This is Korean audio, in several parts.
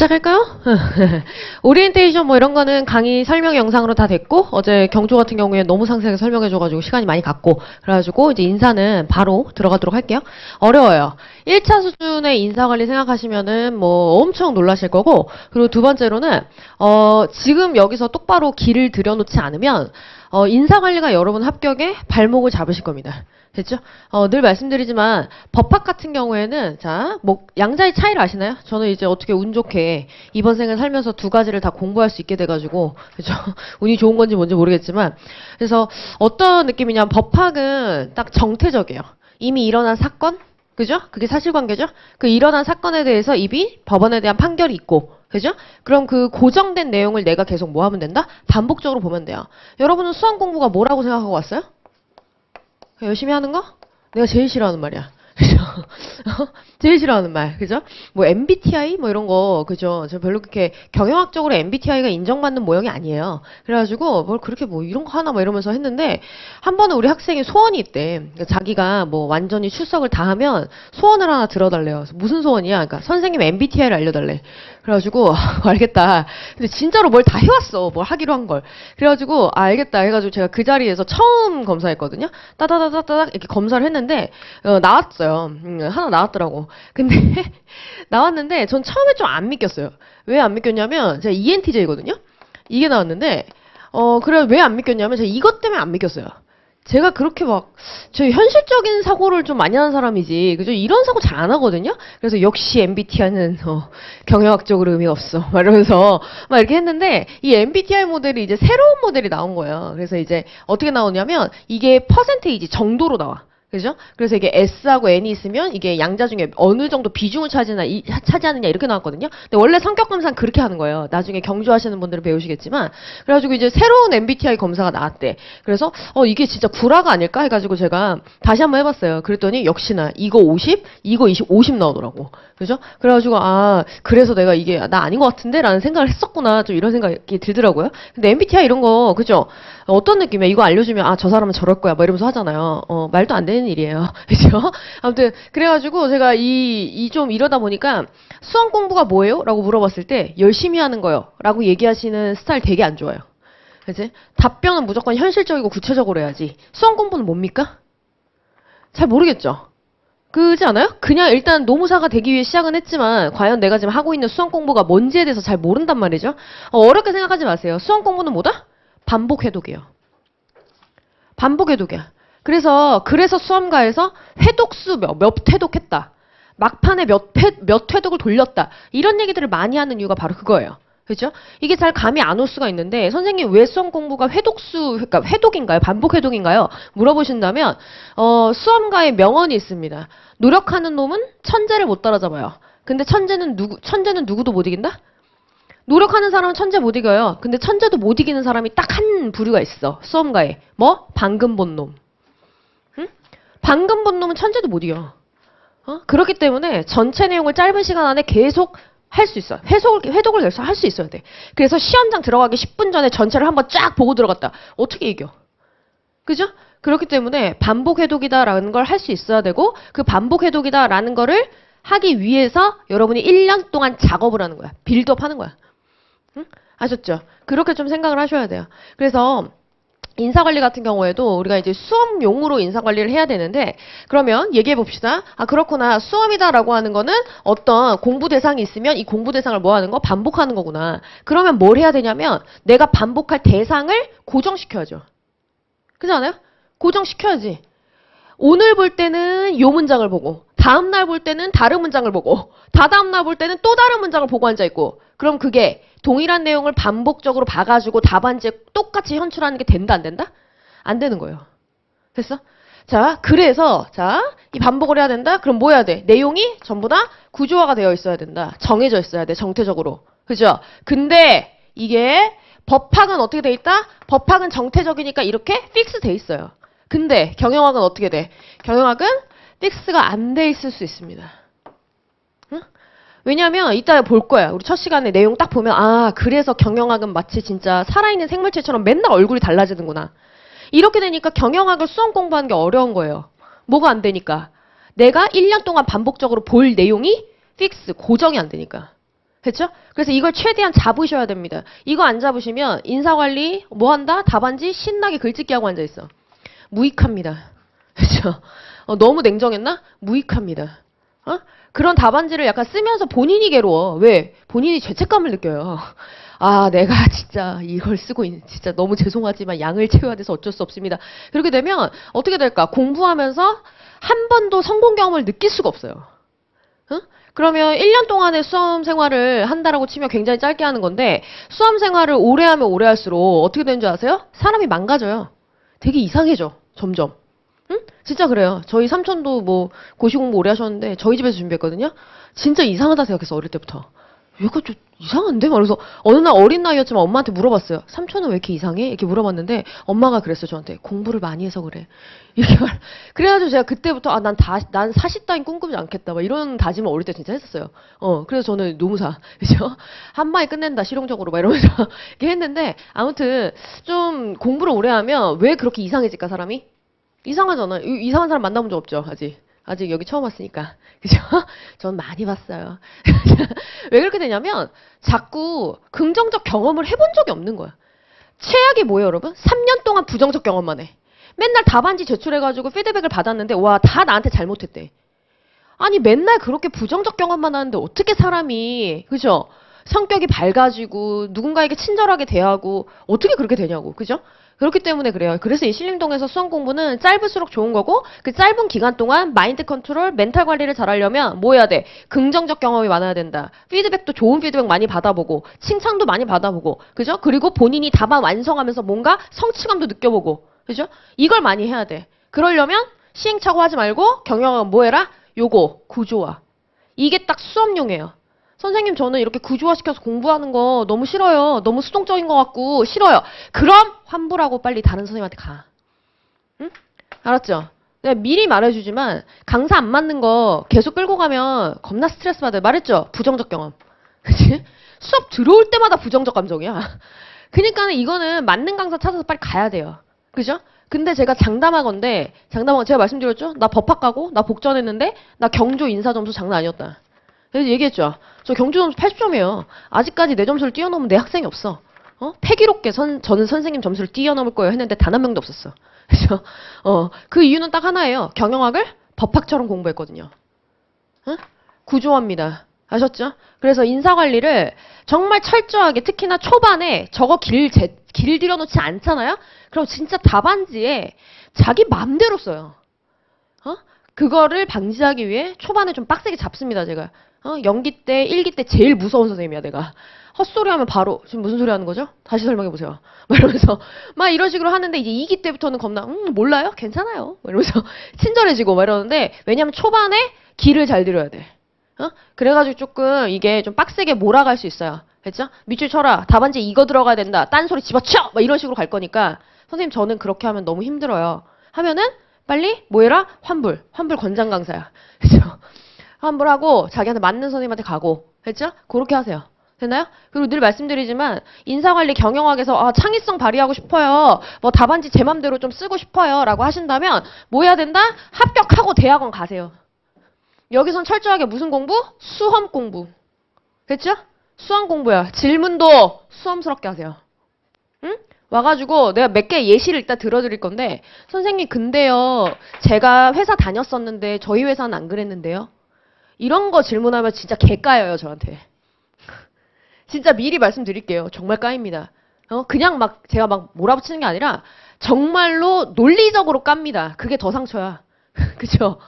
시작할까요? 오리엔테이션 뭐 이런 거는 강의 설명 영상으로 다 됐고, 어제 경조 같은 경우에 너무 상세하게 설명해줘가지고 시간이 많이 갔고, 그래가지고 이제 인사는 바로 들어가도록 할게요. 어려워요. 1차 수준의 인사관리 생각하시면은 뭐 엄청 놀라실 거고, 그리고 두 번째로는, 지금 여기서 똑바로 길을 들여놓지 않으면, 인사관리가 여러분 합격에 발목을 잡으실 겁니다. 됐죠? 늘 말씀드리지만 법학 같은 경우에는 자, 뭐 양자의 차이를 아시나요? 저는 이제 어떻게 운 좋게 이번 생을 살면서 두 가지를 다 공부할 수 있게 돼가지고 그죠? 운이 좋은 건지 뭔지 모르겠지만 그래서 어떤 느낌이냐면 법학은 딱 정태적이에요. 이미 일어난 사건, 그죠? 그게 사실관계죠? 그 일어난 사건에 대해서 이미 법원에 대한 판결이 있고 그죠? 그럼 그 고정된 내용을 내가 계속 뭐 하면 된다? 반복적으로 보면 돼요. 여러분은 수학 공부가 뭐라고 생각하고 왔어요? 열심히 하는 거? 내가 제일 싫어하는 말이야. 그죠? 제일 싫어하는 말. 그죠? 뭐 MBTI? 뭐 이런 거. 그죠? 저 별로 그렇게 경영학적으로 MBTI가 인정받는 모형이 아니에요. 그래가지고 뭘 그렇게 뭐 이런 거 하나 막 이러면서 했는데 한 번은 우리 학생이 소원이 있대. 그러니까 자기가 뭐 완전히 출석을 다 하면 소원을 하나 들어달래요. 그래서 무슨 소원이야? 그러니까 선생님 MBTI를 알려달래. 그래가지고 알겠다. 근데 진짜로 뭘 다 해왔어. 뭘 하기로 한 걸. 그래가지고 알겠다 해가지고 제가 그 자리에서 처음 검사했거든요. 따다다다닥 이렇게 검사를 했는데 나왔어요. 하나 나왔더라고. 근데 나왔는데 전 처음에 좀 안 믿겼어요. 왜 안 믿겼냐면 제가 ENTJ거든요. 이게 나왔는데 그래 왜 안 믿겼냐면 제가 이것 때문에 안 믿겼어요. 제가 그렇게 막, 저 현실적인 사고를 좀 많이 하는 사람이지, 그죠? 이런 사고 잘 안 하거든요? 그래서 역시 MBTI는, 경영학적으로 의미가 없어. 막 이러면서, 막 이렇게 했는데, 이 MBTI 모델이 이제 새로운 모델이 나온 거예요. 그래서 이제 어떻게 나오냐면, 이게 퍼센테이지 정도로 나와. 그죠? 그래서 이게 S하고 N이 있으면 이게 양자 중에 어느 정도 비중을 차지하느냐 이렇게 나왔거든요. 근데 원래 성격 검사는 그렇게 하는 거예요. 나중에 경주하시는 분들은 배우시겠지만. 그래가지고 이제 새로운 MBTI 검사가 나왔대. 그래서 이게 진짜 구라가 아닐까 해가지고 제가 다시 한번 해봤어요. 그랬더니 역시나 이거 50, 이거 20, 50 나오더라고. 그죠? 그래가지고 그래서 내가 이게 나 아닌 것 같은데? 라는 생각을 했었구나. 좀 이런 생각이 들더라고요. 근데 MBTI 이런 거 그죠? 어떤 느낌이야? 이거 알려주면 저 사람은 저럴 거야. 뭐 이러면서 하잖아요. 말도 안 되는 일이에요. 그죠? 아무튼 그래가지고 제가 좀 이러다 보니까 수학 공부가 뭐예요? 라고 물어봤을 때 열심히 하는 거요. 라고 얘기하시는 스타일 되게 안 좋아요. 그치? 답변은 무조건 현실적이고 구체적으로 해야지. 수학 공부는 뭡니까? 잘 모르겠죠? 그렇지 않아요? 그냥 일단 노무사가 되기 위해 시작은 했지만 과연 내가 지금 하고 있는 수학 공부가 뭔지에 대해서 잘 모른단 말이죠. 어렵게 생각하지 마세요. 수학 공부는 뭐다? 반복 해독이에요. 반복 해독이야. 그래서 수험가에서 회독수 몇 회독했다. 막판에 몇 회독을 돌렸다. 이런 얘기들을 많이 하는 이유가 바로 그거예요. 그죠? 이게 잘 감이 안 올 수가 있는데 선생님 왜 수험 공부가 그러니까 회독인가요? 반복 회독인가요? 물어보신다면 수험가에 명언이 있습니다. 노력하는 놈은 천재를 못 따라잡아요. 근데 천재는 누구도 못 이긴다? 노력하는 사람은 천재 못 이겨요. 근데 천재도 못 이기는 사람이 딱 한 부류가 있어. 수험가에. 뭐? 방금 본 놈. 응? 방금 본 놈은 천재도 못 이겨. 그렇기 때문에 전체 내용을 짧은 시간 안에 계속 할 수 있어. 회독을 계속 할 수 있어야 돼. 그래서 시험장 들어가기 10분 전에 전체를 한번 쫙 보고 들어갔다. 어떻게 이겨? 그죠? 그렇기 때문에 반복 회독이다라는 걸 할 수 있어야 되고 그 반복 회독이다라는 거를 하기 위해서 여러분이 1년 동안 작업을 하는 거야. 빌드업 하는 거야. 응? 아셨죠? 그렇게 좀 생각을 하셔야 돼요. 그래서 인사관리 같은 경우에도 우리가 이제 수험용으로 인사관리를 해야 되는데 그러면 얘기해 봅시다. 그렇구나. 수험이다라고 하는 거는 어떤 공부 대상이 있으면 이 공부 대상을 뭐 하는 거? 반복하는 거구나. 그러면 뭘 해야 되냐면 내가 반복할 대상을 고정시켜야죠. 그렇지 않아요? 고정시켜야지. 오늘 볼 때는 요 문장을 보고 다음 날 볼 때는 다른 문장을 보고 다다음 날 볼 때는 또 다른 문장을 보고 앉아있고 그럼 그게 동일한 내용을 반복적으로 봐가지고 답안지에 똑같이 현출하는 게 된다 안 된다? 안 되는 거예요. 됐어? 자, 그래서 이 반복을 해야 된다? 그럼 뭐 해야 돼? 내용이 전부 다 구조화가 되어 있어야 된다. 정해져 있어야 돼. 정태적으로. 그죠? 근데 이게 법학은 어떻게 돼 있다? 법학은 정태적이니까 이렇게 픽스 돼 있어요. 근데 경영학은 어떻게 돼? 경영학은 픽스가 안 돼 있을 수 있습니다. 응? 왜냐면 이따 볼 거야. 우리 첫 시간에 내용 딱 보면 그래서 경영학은 마치 진짜 살아있는 생물체처럼 맨날 얼굴이 달라지는구나. 이렇게 되니까 경영학을 수험 공부하는 게 어려운 거예요. 뭐가 안 되니까? 내가 1년 동안 반복적으로 볼 내용이 픽스, 고정이 안 되니까. 됐죠? 그래서 이걸 최대한 잡으셔야 됩니다. 이거 안 잡으시면 인사관리 뭐 한다? 답안지 신나게 글짓기 하고 앉아있어. 무익합니다. 그렇죠? 너무 냉정했나? 무익합니다. 그런 답안지를 약간 쓰면서 본인이 괴로워. 왜? 본인이 죄책감을 느껴요. 아, 내가 진짜 이걸 쓰고 있는, 진짜 너무 죄송하지만 양을 채워야 돼서 어쩔 수 없습니다. 그렇게 되면 어떻게 될까? 공부하면서 한 번도 성공 경험을 느낄 수가 없어요. 그러면 1년 동안의 수험 생활을 한다라고 치면 굉장히 짧게 하는 건데 수험 생활을 오래 하면 오래 할수록 어떻게 되는 줄 아세요? 사람이 망가져요. 되게 이상해져. 점점. 진짜 그래요. 저희 삼촌도 뭐 고시 공부 오래 하셨는데 저희 집에서 준비했거든요. 진짜 이상하다 생각했어. 어릴 때부터. 얘가 좀 이상한데? 그래서 어느 날 어린 나이였지만 엄마한테 물어봤어요. 삼촌은 왜 이렇게 이상해? 이렇게 물어봤는데 엄마가 그랬어요. 저한테. 공부를 많이 해서 그래. 이렇게 말. 그래가지고 제가 그때부터 난 사시 따윈 꿈꾸지 않겠다. 막 이런 다짐을 어릴 때 진짜 했었어요. 그래서 저는 노무사. 그죠? 한 방에 끝낸다. 실용적으로. 막 이러면서 이렇게 했는데 아무튼 좀 공부를 오래 하면 왜 그렇게 이상해질까, 사람이? 이상하잖아. 이상한 사람 만나본 적 없죠, 아직. 아직 여기 처음 왔으니까. 그죠? 전 많이 봤어요. 왜 그렇게 되냐면, 자꾸 긍정적 경험을 해본 적이 없는 거야. 최악이 뭐예요, 여러분? 3년 동안 부정적 경험만 해. 맨날 답안지 제출해가지고 피드백을 받았는데, 와, 다 나한테 잘못했대. 아니, 맨날 그렇게 부정적 경험만 하는데, 어떻게 사람이, 그죠? 성격이 밝아지고, 누군가에게 친절하게 대하고, 어떻게 그렇게 되냐고, 그죠? 그렇기 때문에 그래요. 그래서 이 신림동에서 수험 공부는 짧을수록 좋은 거고 그 짧은 기간 동안 마인드 컨트롤, 멘탈 관리를 잘하려면 뭐 해야 돼? 긍정적 경험이 많아야 된다. 피드백도 좋은 피드백 많이 받아보고 칭찬도 많이 받아보고 그죠? 그리고 본인이 답안 완성하면서 뭔가 성취감도 느껴보고 그죠? 이걸 많이 해야 돼. 그러려면 시행착오 하지 말고 경영은 뭐 해라? 요거 구조화. 이게 딱 수업용이에요. 선생님 저는 이렇게 구조화시켜서 공부하는 거 너무 싫어요. 너무 수동적인 것 같고 싫어요. 그럼 환불하고 빨리 다른 선생님한테 가. 응? 알았죠? 내가 미리 말해주지만 강사 안 맞는 거 계속 끌고 가면 겁나 스트레스 받아요. 말했죠? 부정적 경험. 그치? 수업 들어올 때마다 부정적 감정이야. 그러니까 이거는 맞는 강사 찾아서 빨리 가야 돼요. 그죠? 근데 제가 장담하건데 제가 말씀드렸죠? 나 법학 가고 나 복전했는데 나 경조 인사 점수 장난 아니었다. 그래서 얘기했죠. 저 경주 점수 80점이에요. 아직까지 내 점수를 뛰어넘은 내 학생이 없어. 패기롭게 저는 선생님 점수를 뛰어넘을 거예요 했는데 단 한 명도 없었어. 그래서 그 이유는 딱 하나예요. 경영학을 법학처럼 공부했거든요. 구조화입니다. 아셨죠? 그래서 인사관리를 정말 철저하게 특히나 초반에 저거 길 들여놓지 않잖아요? 그럼 진짜 답안지에 자기 맘대로 써요. 그거를 방지하기 위해 초반에 좀 빡세게 잡습니다, 제가. 연기 때, 일기 때 제일 무서운 선생님이야, 내가. 헛소리 하면 바로, 지금 무슨 소리 하는 거죠? 다시 설명해보세요. 막 이러면서, 막 이런 식으로 하는데, 이제 2기 때부터는 겁나, 몰라요? 괜찮아요? 막 이러면서, 친절해지고 막 이러는데, 왜냐면 초반에 길을 잘 들여야 돼. 그래가지고 조금 이게 좀 빡세게 몰아갈 수 있어요. 됐죠? 밑줄 쳐라. 답안지 이거 들어가야 된다. 딴소리 집어쳐! 막 이런 식으로 갈 거니까, 선생님 저는 그렇게 하면 너무 힘들어요. 하면은, 빨리 뭐 해라? 환불 권장 강사야. 그죠? 환불하고 자기한테 맞는 선생님한테 가고. 됐죠? 그렇게 하세요. 됐나요? 그리고 늘 말씀드리지만 인사관리 경영학에서 창의성 발휘하고 싶어요. 뭐 답안지 제 맘대로 좀 쓰고 싶어요. 라고 하신다면 뭐 해야 된다? 합격하고 대학원 가세요. 여기선 철저하게 무슨 공부? 수험 공부. 됐죠? 수험 공부야. 질문도 수험스럽게 하세요. 응? 와가지고 내가 몇 개 예시를 일단 들어드릴 건데 선생님 근데요 제가 회사 다녔었는데 저희 회사는 안 그랬는데요 이런 거 질문하면 진짜 개까여요 저한테. 진짜 미리 말씀드릴게요. 정말 까입니다. 그냥 막 제가 막 몰아붙이는 게 아니라 정말로 논리적으로 깝니다. 그게 더 상처야. 그죠?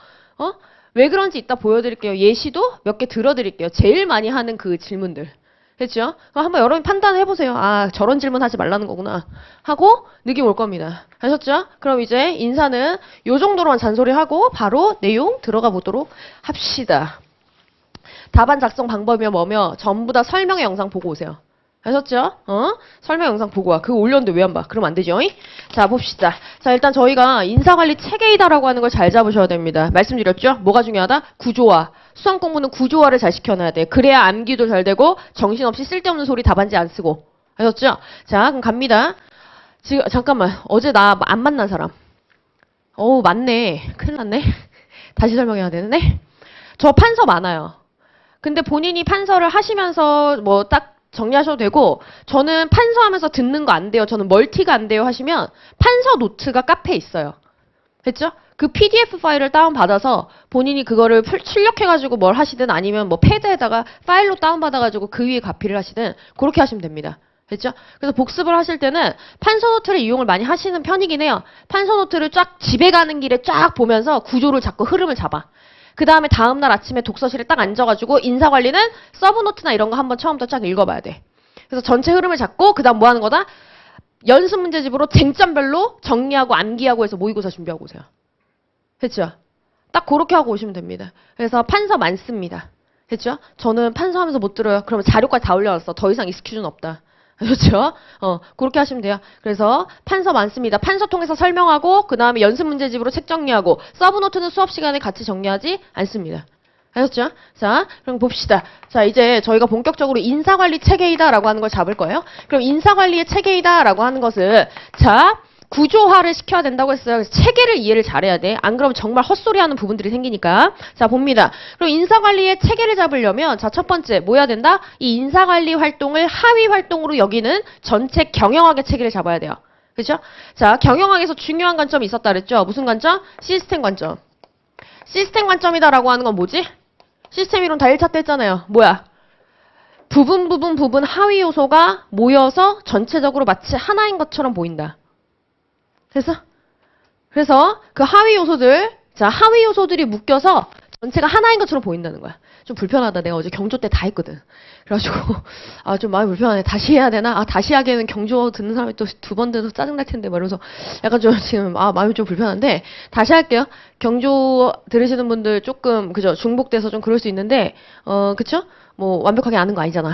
왜 그런지 이따 보여드릴게요. 예시도 몇 개 들어드릴게요. 제일 많이 하는 그 질문들. 됐죠? 한번 여러분 판단을 해보세요. 아, 저런 질문 하지 말라는 거구나. 하고 느낌 올 겁니다. 아셨죠? 그럼 이제 인사는 요 정도로만 잔소리하고 바로 내용 들어가 보도록 합시다. 답안 작성 방법이며 뭐며 전부 다 설명의 영상 보고 오세요. 아셨죠? 설명 영상 보고 와. 그거 올렸는데 왜 안 봐? 그러면 안 되죠? 자, 봅시다. 자, 일단 저희가 인사관리 체계이다라고 하는 걸 잘 잡으셔야 됩니다. 말씀드렸죠? 뭐가 중요하다? 구조화. 수험 공부는 구조화를 잘 시켜놔야 돼. 그래야 암기도 잘 되고 정신없이 쓸데없는 소리 답안지 안 쓰고. 아셨죠? 자, 그럼 갑니다. 지금 잠깐만. 어제 나 안 만난 사람. 맞네. 큰일 났네. 다시 설명해야 되는데. 저 판서 많아요. 근데 본인이 판서를 하시면서 뭐 딱 정리하셔도 되고, 저는 판서하면서 듣는 거 안 돼요. 저는 멀티가 안 돼요 하시면 판서 노트가 카페에 있어요. 됐죠? 그 PDF 파일을 다운받아서 본인이 그거를 출력해가지고 뭘 하시든 아니면 뭐 패드에다가 파일로 다운받아가지고 그 위에 가피를 하시든 그렇게 하시면 됩니다. 됐죠? 그래서 복습을 하실 때는 판서 노트를 이용을 많이 하시는 편이긴 해요. 판서 노트를 쫙 집에 가는 길에 쫙 보면서 구조를 잡고 흐름을 잡아. 그 다음에 다음날 아침에 독서실에 딱 앉아가지고 인사관리는 서브노트나 이런 거 한번 처음부터 쫙 읽어봐야 돼. 그래서 전체 흐름을 잡고 그 다음 뭐 하는 거다? 연습 문제집으로 쟁점별로 정리하고 암기하고 해서 모의고사 준비하고 오세요. 됐죠? 딱 그렇게 하고 오시면 됩니다. 그래서 판서 많습니다. 됐죠? 저는 판서하면서 못 들어요. 그러면 자료까지 다 올려놨어. 더 이상 익스큐즈는 없다. 그렇죠? 그렇게 하시면 돼요. 그래서 판서 많습니다. 판서 통해서 설명하고 그 다음에 연습 문제집으로 책 정리하고 서브노트는 수업 시간에 같이 정리하지 않습니다. 아셨죠? 자, 그럼 봅시다. 자, 이제 저희가 본격적으로 인사관리 체계이다라고 하는 걸 잡을 거예요. 그럼 인사관리의 체계이다라고 하는 것은 자, 구조화를 시켜야 된다고 했어요. 그래서 체계를 이해를 잘해야 돼. 안 그러면 정말 헛소리하는 부분들이 생기니까. 자, 봅니다. 그럼 인사관리의 체계를 잡으려면 자, 첫 번째 뭐 해야 된다? 이 인사관리 활동을 하위 활동으로 여기는 전체 경영학의 체계를 잡아야 돼요. 그렇죠? 자, 경영학에서 중요한 관점이 있었다 그랬죠? 무슨 관점? 시스템 관점. 시스템 관점이다라고 하는 건 뭐지? 시스템 이론 다 1차 때 했잖아요. 뭐야? 부분 하위 요소가 모여서 전체적으로 마치 하나인 것처럼 보인다. 그래서 그 하위 요소들, 자, 하위 요소들이 묶여서 전체가 하나인 것처럼 보인다는 거야. 좀 불편하다. 내가 어제 경조 때 다 했거든. 그래가지고, 아, 좀 마음이 불편하네. 다시 해야 되나? 아, 다시 하기에는 경조 듣는 사람이 또 2번 돼도 짜증날 텐데, 말이면서 약간 좀 지금, 마음이 좀 불편한데, 다시 할게요. 경조 들으시는 분들 조금, 그죠? 중복돼서 좀 그럴 수 있는데, 그쵸? 뭐, 완벽하게 아는 거 아니잖아.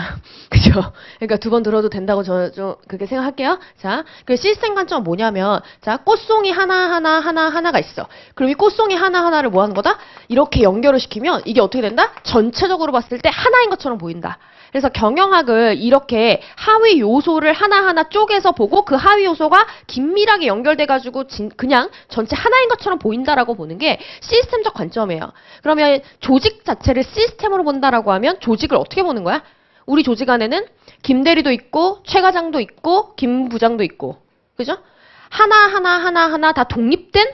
그죠? 그러니까 2번 들어도 된다고 저는 좀 그렇게 생각할게요. 자, 그 시스템 관점은 뭐냐면, 자, 꽃송이 하나가 있어. 그럼 이 꽃송이 하나하나를 뭐 하는 거다? 이렇게 연결을 시키면 이게 어떻게 된다? 전체적으로 봤을 때 하나인 것처럼 보인다. 그래서 경영학을 이렇게 하위 요소를 하나하나 쪼개서 보고 그 하위 요소가 긴밀하게 연결돼가지고 그냥 전체 하나인 것처럼 보인다라고 보는 게 시스템적 관점이에요. 그러면 조직 자체를 시스템으로 본다라고 하면 조직을 어떻게 보는 거야? 우리 조직 안에는 김 대리도 있고 최 과장도 있고 김 부장도 있고 그죠? 하나 다 독립된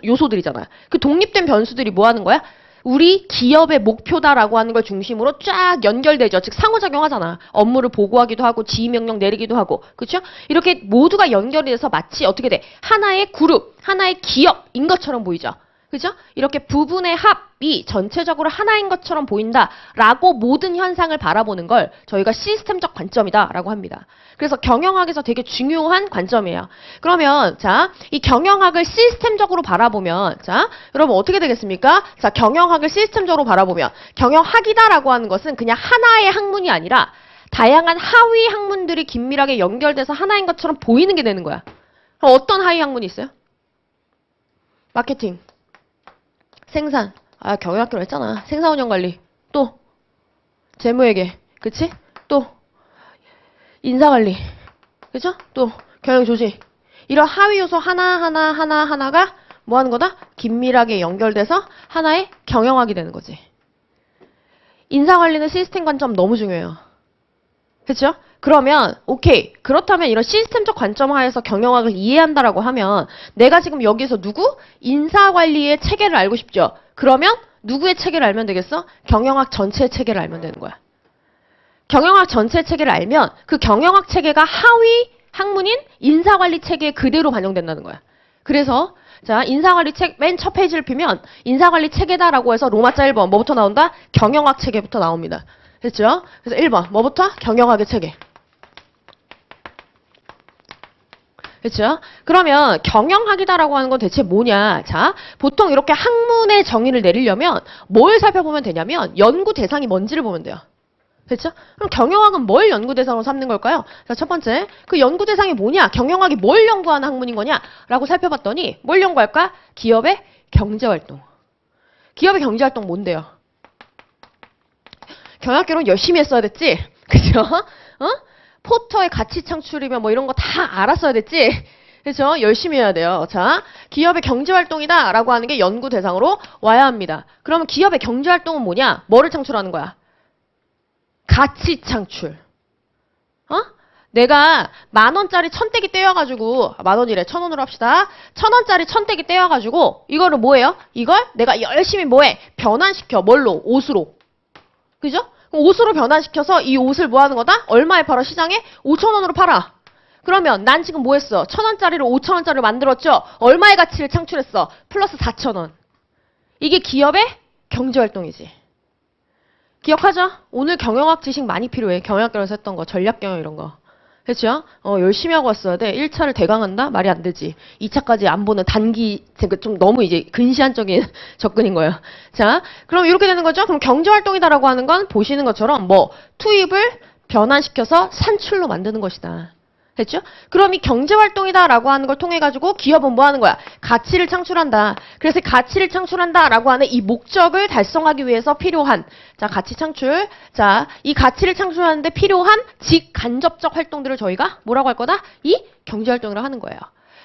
요소들이잖아요. 그 독립된 변수들이 뭐 하는 거야? 우리 기업의 목표다라고 하는 걸 중심으로 쫙 연결되죠. 즉 상호작용하잖아. 업무를 보고하기도 하고 지휘명령 내리기도 하고. 그렇죠? 이렇게 모두가 연결이 돼서 마치 어떻게 돼? 하나의 그룹, 하나의 기업인 것처럼 보이죠. 그죠? 이렇게 부분의 합이 전체적으로 하나인 것처럼 보인다라고 모든 현상을 바라보는 걸 저희가 시스템적 관점이다라고 합니다. 그래서 경영학에서 되게 중요한 관점이에요. 그러면 자, 이 경영학을 시스템적으로 바라보면 자, 여러분 어떻게 되겠습니까? 자, 경영학을 시스템적으로 바라보면 경영학이다라고 하는 것은 그냥 하나의 학문이 아니라 다양한 하위 학문들이 긴밀하게 연결돼서 하나인 것처럼 보이는 게 되는 거야. 그럼 어떤 하위 학문이 있어요? 마케팅. 생산. 경영학교로 했잖아. 생산운영관리. 또 재무회계. 그치? 또 인사관리. 그죠? 또 경영조직. 이런 하위 요소 하나가 뭐 하는 거다? 긴밀하게 연결돼서 하나의 경영학이 되는 거지. 인사관리는 시스템 관점 너무 중요해요. 그쵸? 그러면 오케이. 그렇다면 이런 시스템적 관점 하에서 경영학을 이해한다라고 하면 내가 지금 여기서 누구? 인사관리의 체계를 알고 싶죠? 그러면 누구의 체계를 알면 되겠어? 경영학 전체의 체계를 알면 되는 거야. 경영학 전체의 체계를 알면 그 경영학 체계가 하위 학문인 인사관리 체계에 그대로 반영된다는 거야. 그래서 자, 인사관리 책 맨 첫 페이지를 펴면 인사관리 체계다라고 해서 로마자 1번 뭐부터 나온다? 경영학 체계부터 나옵니다. 됐죠? 그래서 1번 뭐부터? 경영학의 체계. 그렇죠? 그러면 경영학이다라고 하는 건 대체 뭐냐? 자, 보통 이렇게 학문의 정의를 내리려면 뭘 살펴보면 되냐면 연구 대상이 뭔지를 보면 돼요. 그렇죠? 그럼 경영학은 뭘 연구 대상으로 삼는 걸까요? 자, 첫 번째, 그 연구 대상이 뭐냐? 경영학이 뭘 연구하는 학문인 거냐?라고 살펴봤더니 뭘 연구할까? 기업의 경제활동. 기업의 경제활동 뭔데요? 경영학개론 열심히 했어야 됐지? 그죠? 포터의 가치 창출이면 뭐 이런 거 다 알았어야 됐지? 그렇죠? 열심히 해야 돼요. 자, 기업의 경제활동이다 라고 하는 게 연구 대상으로 와야 합니다. 그러면 기업의 경제활동은 뭐냐? 뭐를 창출하는 거야? 가치 창출. 어? 내가 10,000원짜리 천대기 떼어가지고, 10,000원이래, 1,000원으로 합시다. 1,000원짜리 천대기 떼어가지고, 이거를 뭐해요? 이걸 내가 열심히 뭐해? 변환시켜. 뭘로? 옷으로. 그죠? 그럼 옷으로 변환시켜서 이 옷을 뭐 하는 거다? 얼마에 팔아? 시장에? 5,000원으로 팔아. 그러면 난 지금 뭐 했어? 1,000원짜리로 5,000원짜리를 만들었죠? 얼마의 가치를 창출했어? 플러스 4,000원. 이게 기업의 경제활동이지. 기억하죠? 오늘 경영학 지식 많이 필요해. 경영학교에서 했던 거, 전략경영 이런 거. 그렇죠? 열심히 하고 왔어야 돼. 1차를 대강한다? 말이 안 되지. 2차까지 안 보는 단기, 좀 너무 이제 근시안적인 접근인 거예요. 자, 그럼 이렇게 되는 거죠? 그럼 경제활동이다라고 하는 건 보시는 것처럼 뭐 투입을 변환시켜서 산출로 만드는 것이다. 됐죠? 그럼 이 경제활동이다라고 하는 걸 통해 가지고 기업은 뭐 하는 거야? 가치를 창출한다. 그래서 가치를 창출한다라고 하는 이 목적을 달성하기 위해서 필요한 자, 가치 창출. 자, 이 가치를 창출하는데 필요한 직간접적 활동들을 저희가 뭐라고 할 거다? 이 경제활동이라고 하는 거예요.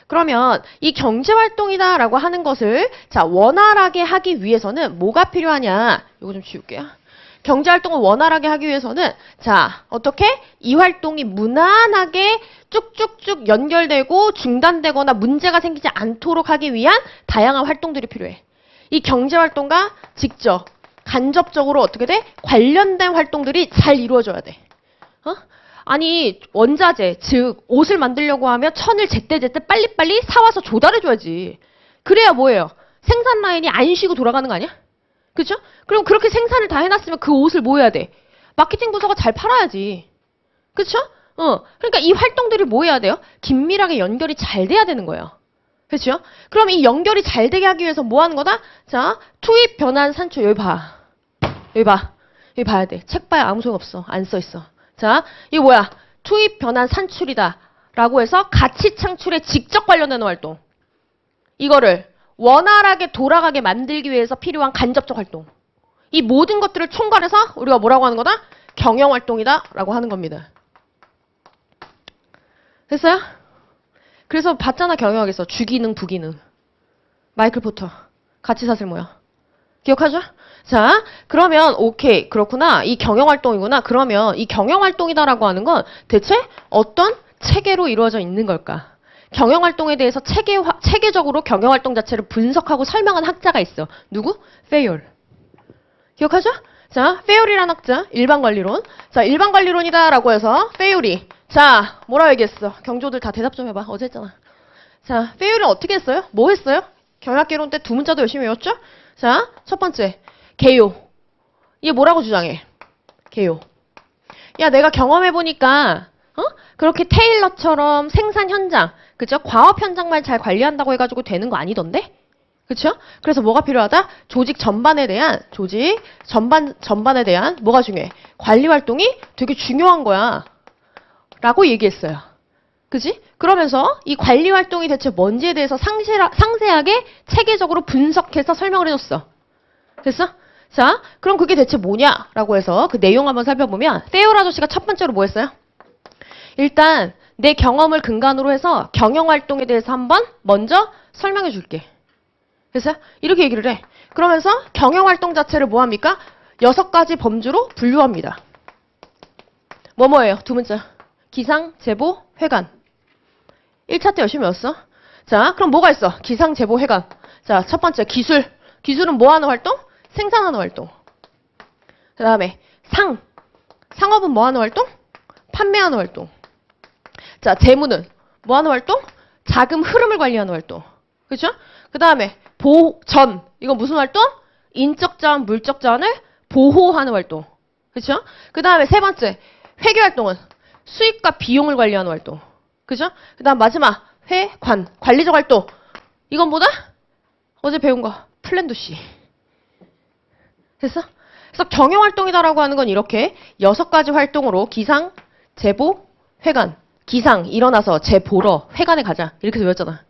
그러면 이 경제활동이다라고 하는 것을 자, 원활하게 하기 위해서는 뭐가 필요하냐? 이거 좀 지울게요. 경제활동을 원활하게 하기 위해서는 자, 어떻게? 이 활동이 무난하게 쭉쭉쭉 연결되고 중단되거나 문제가 생기지 않도록 하기 위한 다양한 활동들이 필요해. 이 경제활동과 직접, 간접적으로 어떻게 돼? 관련된 활동들이 잘 이루어져야 돼. 아니, 원자재, 즉 옷을 만들려고 하면 천을 제때제때 빨리빨리 사와서 조달해줘야지. 그래야 뭐예요? 생산 라인이 안 쉬고 돌아가는 거 아니야? 그죠? 그럼 그렇게 생산을 다 해놨으면 그 옷을 뭐 해야 돼? 마케팅 부서가 잘 팔아야지. 그쵸? 그러니까 이 활동들이 뭐 해야 돼요? 긴밀하게 연결이 잘 돼야 되는 거예요. 그렇죠? 그럼 이 연결이 잘 되게 하기 위해서 뭐 하는 거다? 자, 투입, 변환, 산출. 여기 봐. 여기 봐. 여기 봐야 돼. 책 봐야 아무 소용 없어. 안 써 있어. 자, 이게 뭐야? 투입, 변환, 산출이다. 라고 해서 가치 창출에 직접 관련되는 활동. 이거를 원활하게 돌아가게 만들기 위해서 필요한 간접적 활동. 이 모든 것들을 총괄해서 우리가 뭐라고 하는 거다? 경영활동이다 라고 하는 겁니다. 됐어요? 그래서 봤잖아, 경영학에서. 주기능, 부기능. 마이클 포터. 가치사슬 뭐야? 기억하죠? 자, 그러면 오케이. 그렇구나. 이 경영활동이구나. 그러면 이 경영활동이다라고 하는 건 대체 어떤 체계로 이루어져 있는 걸까? 경영활동에 대해서 체계적으로 경영활동 자체를 분석하고 설명한 학자가 있어. 누구? 페이올. 기억하죠? 자, 페이올이라는 학자, 일반관리론. 자, 일반관리론이다라고 해서 페이올이 자, 뭐라 얘기했어? 경조들 다 대답 좀 해봐. 어제 했잖아. 자, 페이올은 어떻게 했어요? 뭐 했어요? 경영학개론 때 두 문자도 열심히 외웠죠? 자, 첫 번째, 개요. 이게 뭐라고 주장해? 개요. 야, 내가 경험해보니까 그렇게 테일러처럼 생산 현장, 그죠? 과업 현장만 잘 관리한다고 해가지고 되는 거 아니던데? 그쵸? 그래서 뭐가 필요하다? 조직 전반에 대한 뭐가 중요해? 관리 활동이 되게 중요한 거야. 라고 얘기했어요. 그지? 그러면서 이 관리 활동이 대체 뭔지에 대해서 상세하게 체계적으로 분석해서 설명을 해줬어. 됐어? 자, 그럼 그게 대체 뭐냐라고 해서 그 내용 한번 살펴보면 페이올 아저씨가 첫 번째로 뭐 했어요? 일단 내 경험을 근간으로 해서 경영활동에 대해서 한번 먼저 설명해 줄게. 그래서 이렇게 얘기를 해. 그러면서 경영활동 자체를 뭐합니까? 6가지 범주로 분류합니다. 뭐예요? 두 문자. 기상, 제보, 회관. 1차 때 열심히 외웠어. 자, 그럼 뭐가 있어? 기상, 제보, 회관. 자, 첫 번째 기술. 기술은 뭐 하는 활동? 생산하는 활동. 그 다음에 상업은 뭐 하는 활동? 판매하는 활동. 자, 재무는 뭐 하는 활동? 자금 흐름을 관리하는 활동. 그렇죠? 그 다음에 보전. 이건 무슨 활동? 인적 자원, 물적 자원을 보호하는 활동. 그렇죠? 그 다음에 세 번째, 회계 활동은 수익과 비용을 관리하는 활동. 그죠? 그 다음 마지막, 회관, 관리적 활동. 이건 뭐다? 어제 배운 거, 플랜도 C. 됐어? 그래서 경영활동이다라고 하는 건 이렇게 6가지 활동으로 기상, 제보, 회관. 기상, 일어나서 제 보러, 회관에 가자. 이렇게 외웠잖아.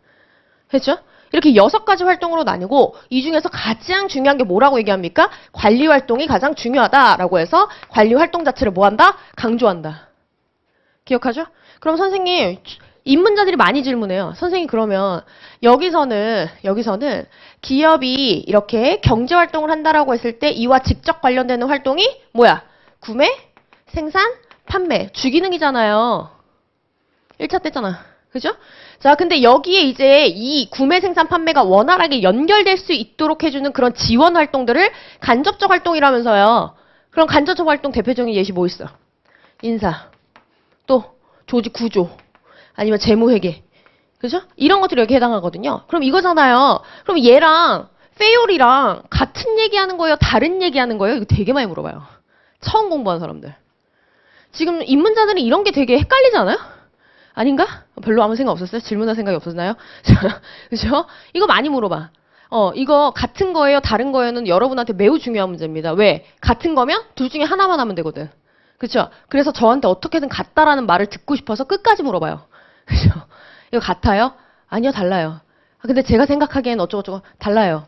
했죠? 이렇게 6가지 활동으로 나뉘고 이 중에서 가장 중요한 게 뭐라고 얘기합니까? 관리 활동이 가장 중요하다라고 해서 관리 활동 자체를 뭐한다? 강조한다. 기억하죠? 그럼 선생님, 입문자들이 많이 질문해요. 선생님 그러면 여기서는 기업이 이렇게 경제 활동을 한다라고 했을 때 이와 직접 관련되는 활동이 뭐야? 구매, 생산, 판매, 주기능이잖아요. 1차 때잖아. 그죠? 자, 근데 여기에 이제 이 구매, 생산, 판매가 원활하게 연결될 수 있도록 해주는 그런 지원 활동들을 간접적 활동이라면서요. 그럼 간접적 활동 대표적인 예시 뭐 있어? 인사, 또 조직 구조, 아니면 재무회계. 그죠? 이런 것들이 여기 해당하거든요. 그럼 이거잖아요. 그럼 얘랑 페이올이랑 같은 얘기하는 거예요? 다른 얘기하는 거예요? 이거 되게 많이 물어봐요. 처음 공부한 사람들. 지금 입문자들은 이런 게 되게 헷갈리지 않아요? 아닌가? 별로 아무 생각 없었어요? 질문할 생각이 없었나요? 그죠? 이거 많이 물어봐. 이거 같은 거예요? 다른 거예요는 여러분한테 매우 중요한 문제입니다. 왜? 같은 거면 둘 중에 하나만 하면 되거든. 그쵸? 그래서 저한테 어떻게든 같다라는 말을 듣고 싶어서 끝까지 물어봐요. 그죠? 이거 같아요? 아니요, 달라요. 근데 제가 생각하기엔 어쩌고저쩌고 달라요.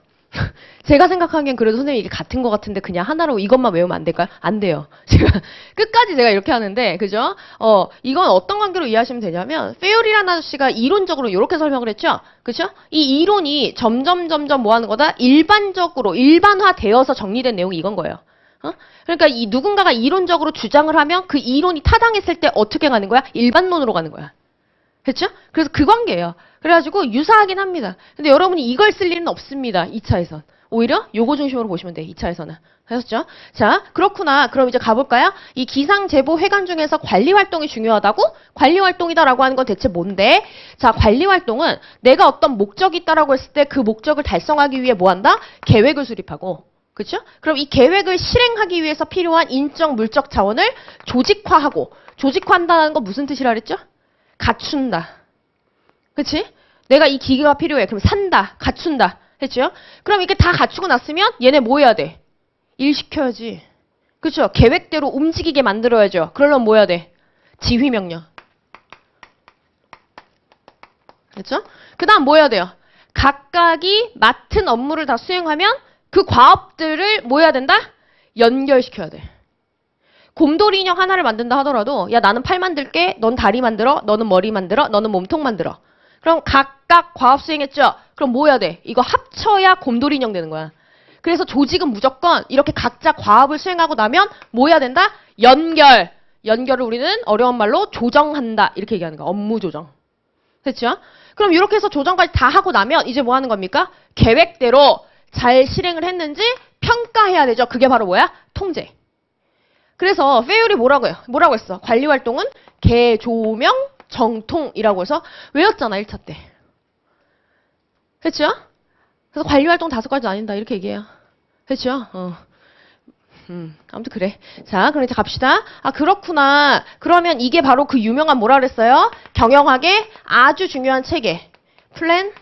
제가 생각하기엔 그래도 선생님이 이게 같은 것 같은데 그냥 하나로 이것만 외우면 안 될까요? 안 돼요. 끝까지 제가 이렇게 하는데, 그죠? 이건 어떤 관계로 이해하시면 되냐면, 페이올이라는 아저씨가 이론적으로 이렇게 설명을 했죠? 그죠? 이 이론이 점점 뭐 하는 거다? 일반화되어서 정리된 내용이 이건 거예요. 그러니까 이 누군가가 이론적으로 주장을 하면 그 이론이 타당했을 때 어떻게 가는 거야? 일반론으로 가는 거야. 그렇죠? 그래서 그 관계예요. 그래가지고 유사하긴 합니다. 근데 여러분이 이걸 쓸 일은 없습니다. 2차에선. 오히려 요거 중심으로 보시면 돼요. 2차에서는. 하셨죠? 자, 그렇구나. 그럼 이제 가볼까요? 이 기상제보 회관 중에서 관리활동이 중요하다고? 관리활동이다라고 하는 건 대체 뭔데? 자, 관리활동은 내가 어떤 목적이 있다라고 했을 때 그 목적을 달성하기 위해 뭐 한다? 계획을 수립하고. 그렇죠? 그럼 이 계획을 실행하기 위해서 필요한 인적, 물적 자원을 조직화하고. 조직화한다는 건 무슨 뜻이라 그랬죠? 갖춘다. 그치? 내가 이 기계가 필요해. 그럼 산다. 갖춘다. 했죠? 그럼 이게 다 갖추고 났으면 얘네 뭐 해야 돼? 일 시켜야지. 그쵸? 계획대로 움직이게 만들어야죠. 그러려면 뭐 해야 돼? 지휘명령. 그쵸? 그 다음 뭐 해야 돼요? 각각이 맡은 업무를 다 수행하면 그 과업들을 뭐 해야 된다? 연결시켜야 돼. 곰돌이 인형 하나를 만든다 하더라도 야 나는 팔 만들게, 넌 다리 만들어, 너는 머리 만들어, 너는 몸통 만들어. 그럼 각각 과업 수행했죠? 그럼 뭐 해야 돼? 이거 합쳐야 곰돌이 인형 되는 거야. 그래서 조직은 무조건 이렇게 각자 과업을 수행하고 나면 뭐 해야 된다? 연결. 연결을 우리는 어려운 말로 조정한다. 이렇게 얘기하는 거야. 업무 조정. 됐죠? 그럼 이렇게 해서 조정까지 다 하고 나면 이제 뭐 하는 겁니까? 계획대로 잘 실행을 했는지 평가해야 되죠. 그게 바로 뭐야? 통제. 그래서 페이올이 뭐라고 했어? 관리활동은 개조명 정통이라고 해서 외웠잖아 1차 때. 그렇죠? 그래서 관리활동 5가지 나뉜다 이렇게 얘기해요. 그렇죠? 아무튼 그래. 자, 그럼 이제 갑시다. 아, 그렇구나. 그러면 이게 바로 그 유명한 뭐라 그랬어요? 경영학의 아주 중요한 체계. 플랜,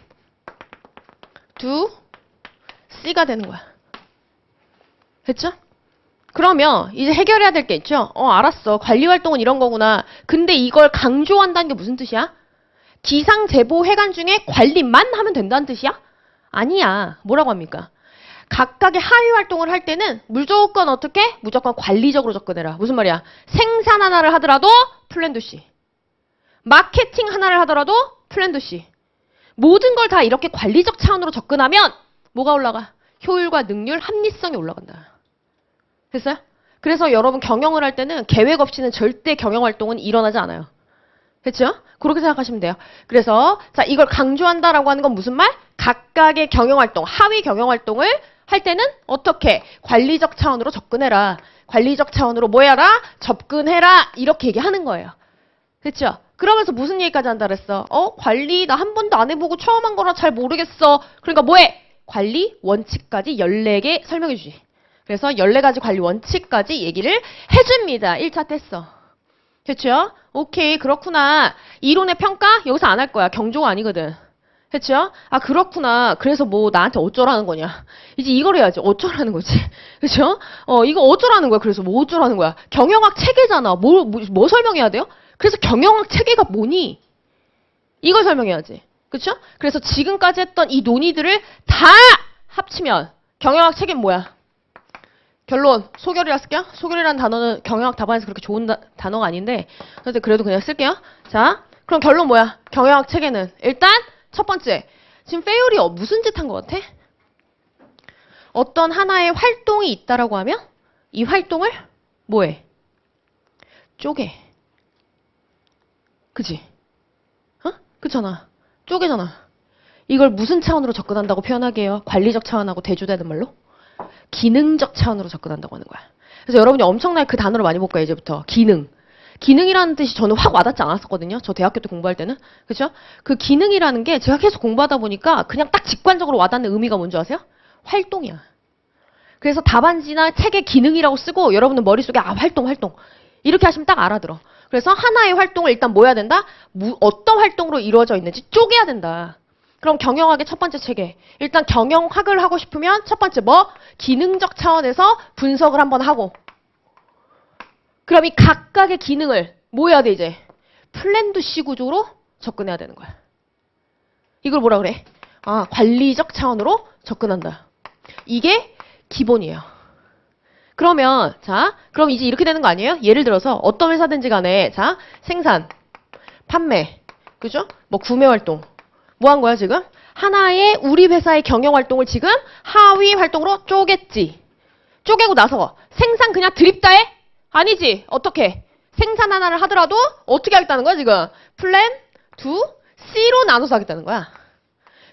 두, C가 되는 거야. 됐죠? 그러면 이제 해결해야 될 게 있죠? 알았어. 관리활동은 이런 거구나. 근데 이걸 강조한다는 게 무슨 뜻이야? 기상제보 회관 중에 관리만 하면 된다는 뜻이야? 아니야. 뭐라고 합니까? 각각의 하위 활동을 할 때는 무조건 어떻게? 무조건 관리적으로 접근해라. 무슨 말이야? 생산 하나를 하더라도 플랜 두 C. 마케팅 하나를 하더라도 플랜 두 C. 모든 걸 다 이렇게 관리적 차원으로 접근하면 뭐가 올라가? 효율과 능률, 합리성이 올라간다. 됐어요? 그래서 여러분 경영을 할 때는 계획 없이는 절대 경영 활동은 일어나지 않아요. 됐죠? 그렇게 생각하시면 돼요. 그래서 자 이걸 강조한다라고 하는 건 무슨 말? 각각의 경영 활동, 하위 경영 활동을 할 때는 어떻게? 관리적 차원으로 접근해라. 관리적 차원으로 뭐 해라? 접근해라. 이렇게 얘기하는 거예요. 됐죠? 그러면서 무슨 얘기까지 한다 그랬어? 관리 나 한 번도 안 해보고 처음 한 거라 잘 모르겠어. 그러니까 뭐해? 관리 원칙까지 14개 설명해 주지. 그래서 14가지 관리 원칙까지 얘기를 해줍니다. 1차 뗐어. 됐죠? 오케이, 그렇구나. 이론의 평가? 여기서 안 할 거야. 경조가 아니거든. 됐죠? 아, 그렇구나. 그래서 뭐 나한테 어쩌라는 거냐. 이제 이걸 해야지. 어쩌라는 거지. 그죠? 이거 어쩌라는 거야. 그래서 뭐 어쩌라는 거야. 경영학 체계잖아. 뭐 설명해야 돼요? 그래서 경영학 체계가 뭐니? 이걸 설명해야지. 그쵸? 그래서 지금까지 했던 이 논의들을 다 합치면 경영학 체계는 뭐야? 결론, 소결이라 쓸게요. 소결이라는 단어는 경영학 답안에서 그렇게 좋은 단어가 아닌데 그래도 그냥 쓸게요. 자, 그럼 결론 뭐야? 경영학 체계는 일단 첫 번째, 지금 페이올이 무슨 짓 한 것 같아? 어떤 하나의 활동이 있다라고 하면 이 활동을 뭐해? 쪼개. 그치? 어? 그렇잖아. 쪼개잖아. 이걸 무슨 차원으로 접근한다고 표현하게요? 관리적 차원하고 대조되는 말로? 기능적 차원으로 접근한다고 하는 거야. 그래서 여러분이 엄청나게 그 단어를 많이 볼 거야, 이제부터. 기능. 기능이라는 뜻이 저는 확 와닿지 않았었거든요. 저 대학교 때 공부할 때는. 그렇죠? 그 기능이라는 게 제가 계속 공부하다 보니까 그냥 딱 직관적으로 와닿는 의미가 뭔지 아세요? 활동이야. 그래서 답안지나 책에 기능이라고 쓰고 여러분은 머릿속에 활동. 이렇게 하시면 딱 알아들어. 그래서 하나의 활동을 일단 뭐 해야 된다? 어떤 활동으로 이루어져 있는지 쪼개야 된다. 그럼 경영학의 첫 번째 체계. 일단 경영학을 하고 싶으면 첫 번째 뭐? 기능적 차원에서 분석을 한번 하고. 그럼 이 각각의 기능을 뭐 해야 돼 이제? 플랜드 C 구조로 접근해야 되는 거야. 이걸 뭐라 그래? 관리적 차원으로 접근한다. 이게 기본이에요. 그러면 그럼 이제 이렇게 되는 거 아니에요? 예를 들어서 어떤 회사든지 간에 생산, 판매, 그죠? 뭐 구매 활동. 뭐 한 거야 지금? 하나의 우리 회사의 경영 활동을 지금 하위 활동으로 쪼갰지. 쪼개고 나서 생산 그냥 드립다 해? 아니지. 어떻게? 생산 하나를 하더라도 어떻게 하겠다는 거야 지금? 플랜 2, C로 나눠서 하겠다는 거야.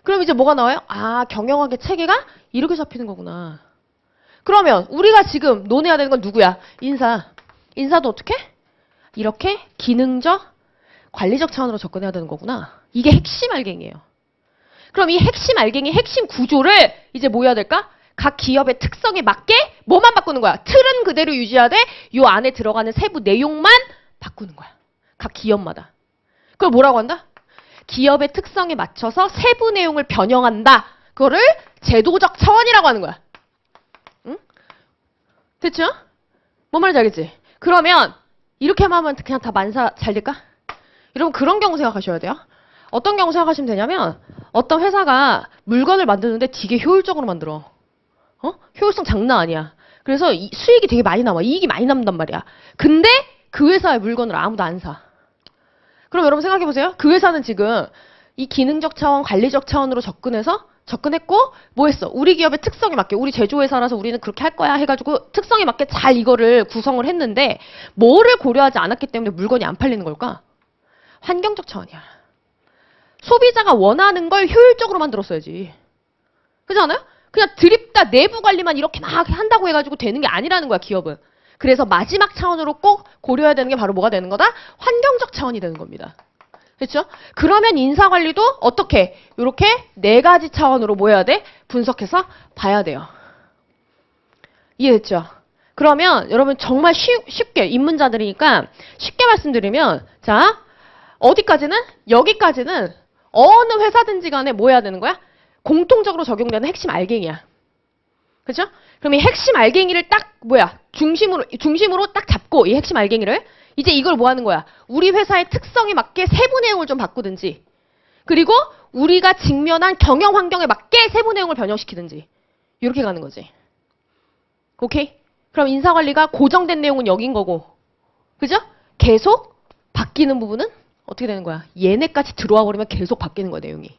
그럼 이제 뭐가 나와요? 경영학의 체계가 이렇게 잡히는 거구나. 그러면 우리가 지금 논해야 되는 건 누구야? 인사. 인사도 어떻게? 이렇게 기능적, 관리적 차원으로 접근해야 되는 거구나. 이게 핵심 알갱이에요. 그럼 이 핵심 알갱이, 핵심 구조를 이제 뭐 해야 될까? 각 기업의 특성에 맞게 뭐만 바꾸는 거야? 틀은 그대로 유지하되 요 안에 들어가는 세부 내용만 바꾸는 거야. 각 기업마다. 그걸 뭐라고 한다? 기업의 특성에 맞춰서 세부 내용을 변형한다. 그거를 제도적 차원이라고 하는 거야. 응? 됐죠? 뭔 말인지 알겠지? 그러면 이렇게만 하면 그냥 다 만사 잘 될까? 여러분 그런 경우 생각하셔야 돼요. 어떤 경우 생각하시면 되냐면 어떤 회사가 물건을 만드는데 되게 효율적으로 만들어. 효율성 장난 아니야. 그래서 수익이 되게 많이 남아. 이익이 많이 남는단 말이야. 근데 그 회사의 물건을 아무도 안 사. 그럼 여러분 생각해보세요. 그 회사는 지금 이 기능적 차원, 관리적 차원으로 접근했고 뭐 했어? 우리 기업의 특성에 맞게 우리 제조회사라서 우리는 그렇게 할 거야 해가지고 특성에 맞게 잘 이거를 구성을 했는데 뭐를 고려하지 않았기 때문에 물건이 안 팔리는 걸까? 환경적 차원이야. 소비자가 원하는 걸 효율적으로 만들었어야지. 그렇지 않아요? 그냥 드립다 내부 관리만 이렇게 막 한다고 해가지고 되는 게 아니라는 거야, 기업은. 그래서 마지막 차원으로 꼭 고려해야 되는 게 바로 뭐가 되는 거다? 환경적 차원이 되는 겁니다. 그렇죠? 그러면 인사관리도 어떻게? 이렇게 4가지 차원으로 뭐 해야 돼? 분석해서 봐야 돼요. 이해됐죠? 그러면 여러분 정말 쉽게 입문자들이니까 쉽게 말씀드리면 어디까지는? 여기까지는 어느 회사든지 간에 뭐 해야 되는 거야? 공통적으로 적용되는 핵심 알갱이야. 그죠? 그럼 이 핵심 알갱이를 딱 중심으로 딱 잡고 이 핵심 알갱이를 이제 이걸 뭐 하는 거야? 우리 회사의 특성에 맞게 세부 내용을 좀 바꾸든지 그리고 우리가 직면한 경영 환경에 맞게 세부 내용을 변형시키든지 이렇게 가는 거지. 오케이? 그럼 인사관리가 고정된 내용은 여긴 거고 그죠? 계속 바뀌는 부분은 어떻게 되는 거야? 얘네까지 들어와 버리면 계속 바뀌는 거야, 내용이.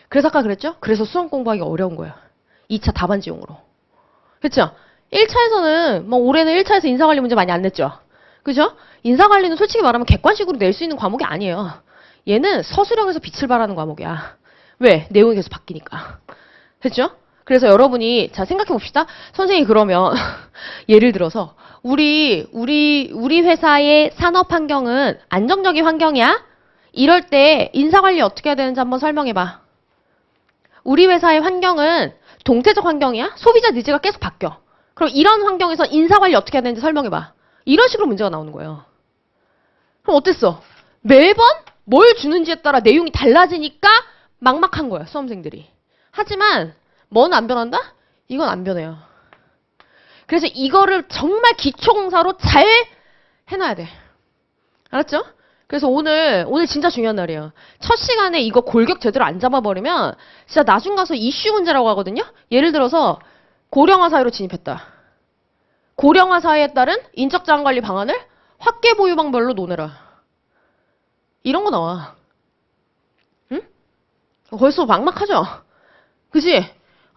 그래서 아까 그랬죠? 그래서 수험 공부하기 어려운 거야. 2차 답안지용으로. 그렇죠? 1차에서는 올해는 1차에서 인사관리 문제 많이 안 냈죠? 그죠? 인사관리는 솔직히 말하면 객관식으로 낼 수 있는 과목이 아니에요. 얘는 서술형에서 빛을 발하는 과목이야. 왜? 내용이 계속 바뀌니까. 됐죠? 그래서 여러분이 생각해 봅시다. 선생님이 그러면 예를 들어서 우리 회사의 산업 환경은 안정적인 환경이야? 이럴 때 인사관리 어떻게 해야 되는지 한번 설명해 봐. 우리 회사의 환경은 동태적 환경이야? 소비자 니즈가 계속 바뀌어. 그럼 이런 환경에서 인사관리 어떻게 해야 되는지 설명해 봐. 이런 식으로 문제가 나오는 거예요. 그럼 어땠어? 매번 뭘 주는지에 따라 내용이 달라지니까 막막한 거야, 수험생들이. 하지만 뭐는 안 변한다? 이건 안 변해요. 그래서 이거를 정말 기초공사로 잘 해놔야 돼. 알았죠? 그래서 오늘 진짜 중요한 날이에요. 첫 시간에 이거 골격 제대로 안 잡아버리면 진짜 나중 가서 이슈 문제라고 하거든요? 예를 들어서 고령화 사회로 진입했다. 고령화 사회에 따른 인적 자원 관리 방안을 학계 보유방별로 논해라. 이런 거 나와. 응? 벌써 막막하죠? 그치?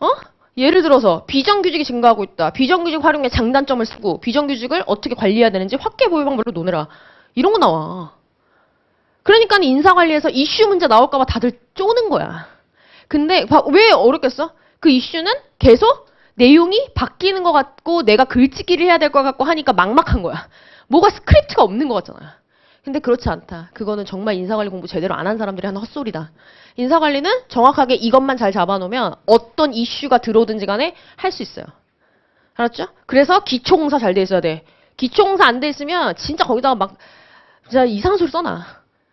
어? 예를 들어서 비정규직이 증가하고 있다. 비정규직 활용의 장단점을 쓰고 비정규직을 어떻게 관리해야 되는지 확대 보유 방법으로 논해라. 이런 거 나와. 그러니까 인사관리에서 이슈 문제 나올까 봐 다들 쪼는 거야. 근데 왜 어렵겠어? 그 이슈는 계속 내용이 바뀌는 것 같고 내가 글짓기를 해야 될 것 같고 하니까 막막한 거야. 뭐가 스크립트가 없는 것 같잖아. 근데 그렇지 않다. 그거는 정말 인사관리 공부 제대로 안 한 사람들이 하는 헛소리다. 인사관리는 정확하게 이것만 잘 잡아놓으면 어떤 이슈가 들어오든지 간에 할 수 있어요. 알았죠? 그래서 기초공사 잘 돼 있어야 돼. 기초공사 안 돼 있으면 진짜 거기다가 막 진짜 이상한 소리 써놔.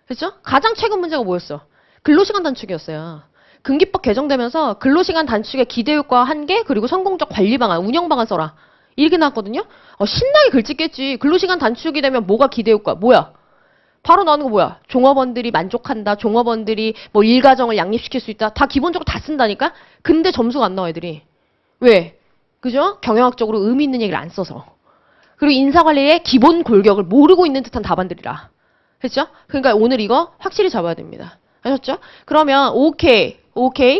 그렇죠? 가장 최근 문제가 뭐였어? 근로시간 단축이었어요. 근기법 개정되면서 근로시간 단축의 기대효과 한계 그리고 성공적 관리 방안, 운영 방안 써라. 이렇게 나왔거든요. 신나게 글짓겠지. 근로시간 단축이 되면 뭐가 기대효과? 뭐야? 바로 나오는 거 뭐야? 종업원들이 만족한다. 종업원들이 뭐 일가정을 양립시킬 수 있다. 다 기본적으로 다 쓴다니까? 근데 점수가 안 나와 애들이. 왜? 그죠? 경영학적으로 의미 있는 얘기를 안 써서. 그리고 인사관리의 기본 골격을 모르고 있는 듯한 답안들이라. 그렇죠? 그러니까 오늘 이거 확실히 잡아야 됩니다. 아셨죠? 그러면 오케이.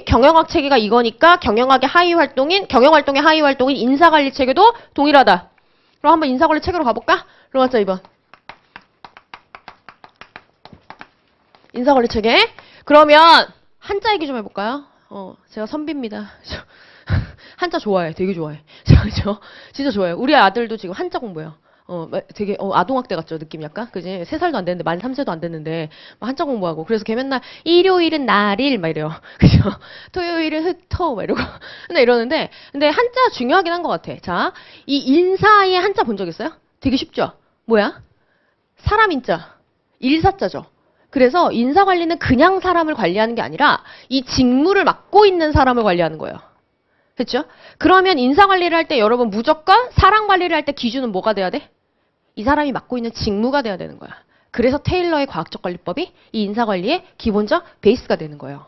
경영학 체계가 이거니까 경영학의 하위 활동인 경영활동의 하위 활동인 인사관리 체계도 동일하다. 그럼 한번 인사관리 체계로 가볼까? 그럼 자 2번. 인사관리 체계. 그러면 한자 얘기 좀 해볼까요? 제가 선비입니다. 한자 좋아해. 되게 좋아해. 그죠? 진짜 좋아해요. 우리 아들도 지금 한자 공부해요. 되게, 아동학대 같죠? 느낌 약간? 그지? 3살도 안 됐는데, 만 3세도 안 됐는데, 막 한자 공부하고. 그래서 걔 맨날, 일요일은 날일, 막 이래요. 그죠? 토요일은 흑토, 막 이러고. 근데 이러는데, 근데 한자 중요하긴 한 것 같아. 자, 이 인사의 한자 본 적 있어요? 되게 쉽죠? 뭐야? 사람 인자. 일사자죠. 그래서 인사관리는 그냥 사람을 관리하는 게 아니라, 이 직무를 맡고 있는 사람을 관리하는 거예요. 그렇죠? 그러면 인사관리를 할 때 여러분 무조건 사람 관리를 할 때 기준은 뭐가 돼야 돼? 이 사람이 맡고 있는 직무가 돼야 되는 거야. 그래서 테일러의 과학적 관리법이 이 인사관리의 기본적 베이스가 되는 거예요.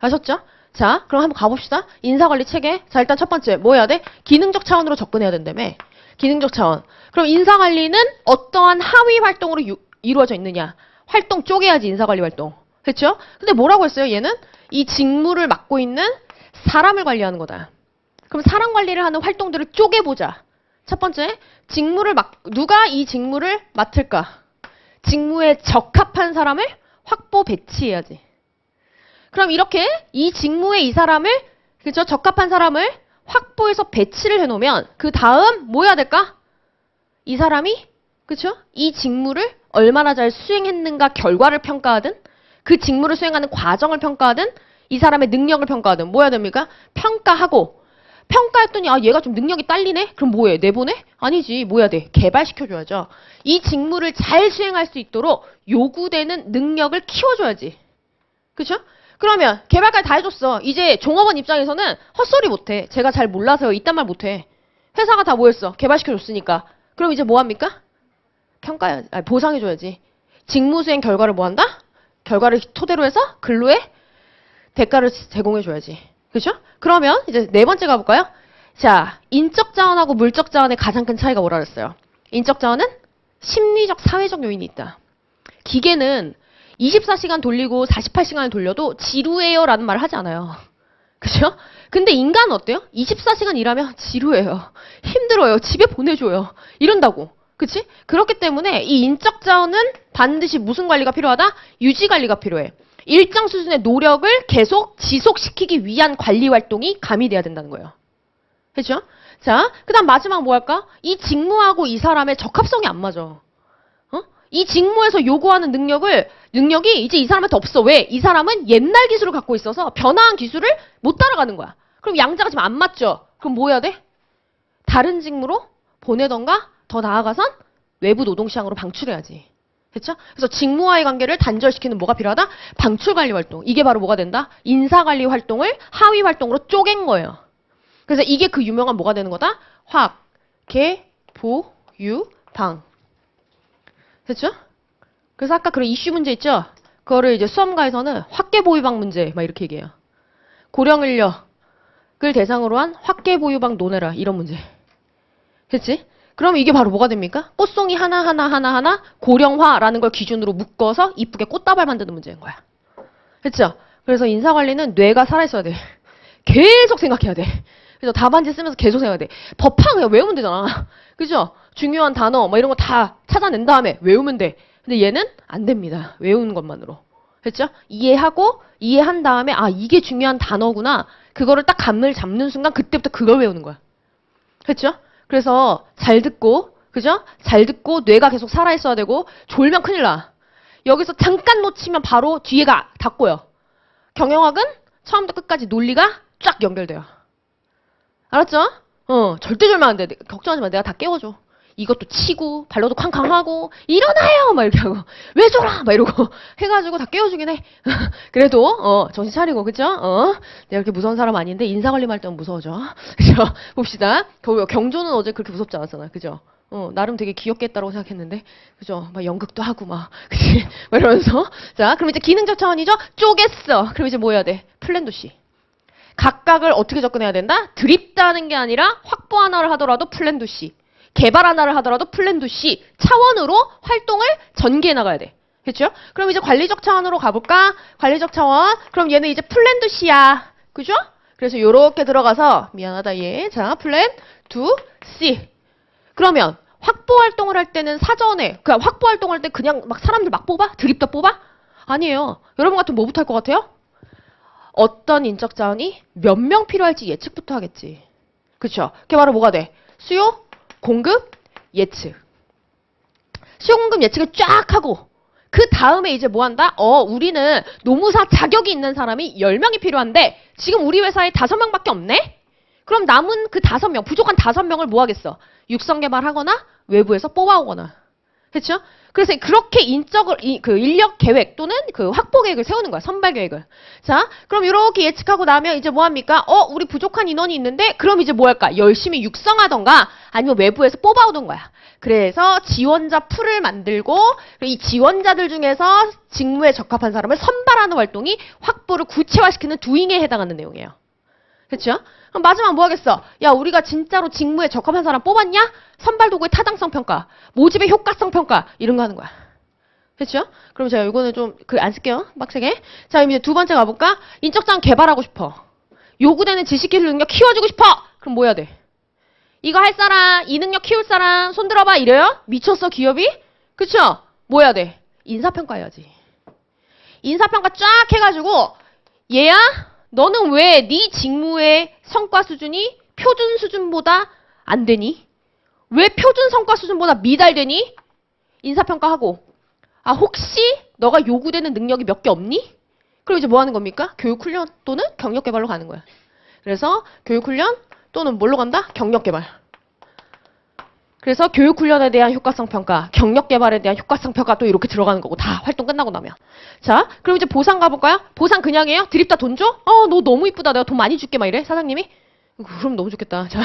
아셨죠? 자, 그럼 한번 가봅시다. 인사관리 체계. 자, 일단 첫 번째 뭐 해야 돼? 기능적 차원으로 접근해야 된다며. 기능적 차원. 그럼 인사관리는 어떠한 하위 활동으로 이루어져 있느냐? 활동 쪼개야지 인사관리 활동. 그렇죠? 근데 뭐라고 했어요? 얘는 이 직무를 맡고 있는 사람을 관리하는 거다. 그럼 사람 관리를 하는 활동들을 쪼개보자. 첫 번째, 누가 이 직무를 맡을까? 직무에 적합한 사람을 확보 배치해야지. 그럼 이렇게 이 직무에 이 사람을, 그죠? 적합한 사람을 확보해서 배치를 해놓으면 그 다음 뭐 해야 될까? 이 사람이, 그죠? 이 직무를 얼마나 잘 수행했는가 결과를 평가하든 그 직무를 수행하는 과정을 평가하든 이 사람의 능력을 평가하든 뭐 해야 됩니까? 평가하고 평가했더니 얘가 좀 능력이 딸리네? 그럼 뭐해? 내보내? 아니지. 뭐 해야 돼? 개발시켜줘야죠. 이 직무를 잘 수행할 수 있도록 요구되는 능력을 키워줘야지. 그쵸? 그러면 개발까지 다 해줬어. 이제 종업원 입장에서는 헛소리 못해. 제가 잘 몰라서요. 이딴 말 못해. 회사가 다 뭐했어? 개발시켜줬으니까. 그럼 이제 뭐 합니까? 보상해줘야지. 직무 수행 결과를 뭐 한다? 결과를 토대로 해서 근로에 대가를 제공해줘야지. 그죠? 그러면 이제 네 번째 가볼까요? 자, 인적 자원하고 물적 자원의 가장 큰 차이가 뭐라 그랬어요? 인적 자원은 심리적, 사회적 요인이 있다. 기계는 24시간 돌리고 48시간을 돌려도 지루해요 라는 말을 하지 않아요. 그죠? 근데 인간은 어때요? 24시간 일하면 지루해요. 힘들어요. 집에 보내줘요. 이런다고. 그치? 그렇기 때문에 이 인적 자원은 반드시 무슨 관리가 필요하다? 유지 관리가 필요해. 일정 수준의 노력을 계속 지속시키기 위한 관리 활동이 가미돼야 된다는 거예요. 그렇죠? 자, 그 다음 마지막 뭐 할까? 이 직무하고 이 사람의 적합성이 안 맞아. 이 직무에서 요구하는 능력이 이제 이 사람한테 없어. 왜? 이 사람은 옛날 기술을 갖고 있어서 변화한 기술을 못 따라가는 거야. 그럼 양자가 지금 안 맞죠? 그럼 뭐 해야 돼? 다른 직무로 보내던가 더 나아가선 외부 노동시장으로 방출해야지. 그렇죠? 그래서 직무와의 관계를 단절시키는 뭐가 필요하다? 방출관리 활동. 이게 바로 뭐가 된다? 인사관리 활동을 하위 활동으로 쪼갠 거예요. 그래서 이게 그 유명한 뭐가 되는 거다? 확, 개, 보, 유, 방. 됐죠? 그래서 아까 그런 이슈 문제 있죠? 그거를 이제 수험가에서는 확계보유방 문제 막 이렇게 얘기해요. 고령 인력을 대상으로 한 확계보유방 논해라 이런 문제. 그치? 그러면 이게 바로 뭐가 됩니까? 꽃송이 하나하나 고령화라는 걸 기준으로 묶어서 이쁘게 꽃다발 만드는 문제인 거야. 그렇죠? 그래서 인사관리는 뇌가 살아있어야 돼. 계속 생각해야 돼. 그래서 답안지 쓰면서 계속 생각해야 돼. 법항 그냥 외우면 되잖아. 그죠? 중요한 단어 뭐 이런 거 다 찾아낸 다음에 외우면 돼. 근데 얘는 안 됩니다. 외우는 것만으로. 그렇죠? 이해한 다음에 아 이게 중요한 단어구나. 그거를 딱 감을 잡는 순간 그때부터 그걸 외우는 거야. 그렇죠? 그래서 잘 듣고 그죠? 잘 듣고 뇌가 계속 살아있어야 되고 졸면 큰일 나. 여기서 잠깐 놓치면 바로 뒤에가 닫고요. 경영학은 처음부터 끝까지 논리가 쫙 연결돼요. 알았죠? 절대 졸면 안 돼. 걱정하지 마. 내가 다 깨워줘. 이것도 치고 발로도 쾅쾅하고 일어나요! 막 이렇게 하고 왜 졸아! 막 이러고 해가지고 다 깨워주긴 해. 그래도 정신 차리고 그죠? 내가 이렇게 무서운 사람 아닌데 인사관리만 할 때는 무서워져. 그죠? 봅시다. 경조는 어제 그렇게 무섭지 않았잖아. 그죠? 나름 되게 귀엽게 했다고 생각했는데, 그죠? 막 연극도 하고 막, 그치? 막 이러면서. 자, 그럼 이제 기능적 차원이죠? 쪼갰어. 그럼 이제 뭐 해야 돼? 플랜도시. 각각을 어떻게 접근해야 된다? 드립다는 게 아니라 확보 하나를 하더라도 플랜도시. 개발 하나를 하더라도 플랜도시. 차원으로 활동을 전개해 나가야 돼. 그렇죠? 그럼 이제 관리적 차원으로 가볼까? 관리적 차원. 그럼 얘는 이제 플랜도시야. 그죠? 그래서 요렇게 들어가서, 미안하다 얘. 자, 플랜, 두, 씨. 그러면 확보 활동을 할 때는 사전에 그러니까 확보 활동을 할 때 그냥 막 사람들 막 뽑아? 드립다 뽑아? 아니에요. 여러분 같으면 뭐부터 할 것 같아요? 어떤 인적 자원이 몇 명 필요할지 예측부터 하겠지. 그쵸? 그게 바로 뭐가 돼? 수요, 공급, 예측. 수요, 공급 예측을 쫙 하고 그 다음에 이제 뭐 한다? 우리는 노무사 자격이 있는 사람이 10명이 필요한데 지금 우리 회사에 5명밖에 없네? 그럼 남은 그 5명, 부족한 5명을 뭐 하겠어? 육성 개발하거나 외부에서 뽑아오거나. 그렇죠? 그래서 그렇게 그 인력 계획 또는 그 확보 계획을 세우는 거야. 선발 계획을. 자, 그럼 이렇게 예측하고 나면 이제 뭐 합니까? 우리 부족한 인원이 있는데 그럼 이제 뭐 할까? 열심히 육성하던가 아니면 외부에서 뽑아오던 거야. 그래서 지원자 풀을 만들고 이 지원자들 중에서 직무에 적합한 사람을 선발하는 활동이 확보를 구체화시키는 두잉에 해당하는 내용이에요. 그렇죠? 그럼 마지막 뭐 하겠어? 야, 우리가 진짜로 직무에 적합한 사람 뽑았냐? 선발 도구의 타당성 평가, 모집의 효과성 평가 이런 거 하는 거야. 그렇죠? 그럼 제가 이거는 좀 안 쓸게요. 빡세게. 자, 그럼 이제 두 번째 가볼까? 인적 자원 개발하고 싶어. 요구되는 지식 기술 능력 키워주고 싶어. 그럼 뭐 해야 돼? 이거 할 사람, 이 능력 키울 사람 손 들어봐 이래요? 미쳤어 기업이? 그쵸? 뭐 해야 돼? 인사평가 해야지. 인사평가 쫙 해가지고 얘야 너는 왜 네 직무의 성과 수준이 표준 수준보다 안 되니? 왜 표준 성과 수준보다 미달되니? 인사평가하고 아 혹시 너가 요구되는 능력이 몇 개 없니? 그럼 이제 뭐 하는 겁니까? 교육훈련 또는 경력개발로 가는 거야. 그래서 교육훈련 또는 뭘로 간다? 경력개발. 그래서 교육훈련에 대한 효과성 평가, 경력개발에 대한 효과성 평가 또 이렇게 들어가는 거고 다 활동 끝나고 나면. 자, 그럼 이제 보상 가볼까요? 보상 그냥 해요? 드립다 돈 줘? 너 너무 이쁘다. 내가 돈 많이 줄게 막 이래? 사장님이? 그럼 너무 좋겠다. 자,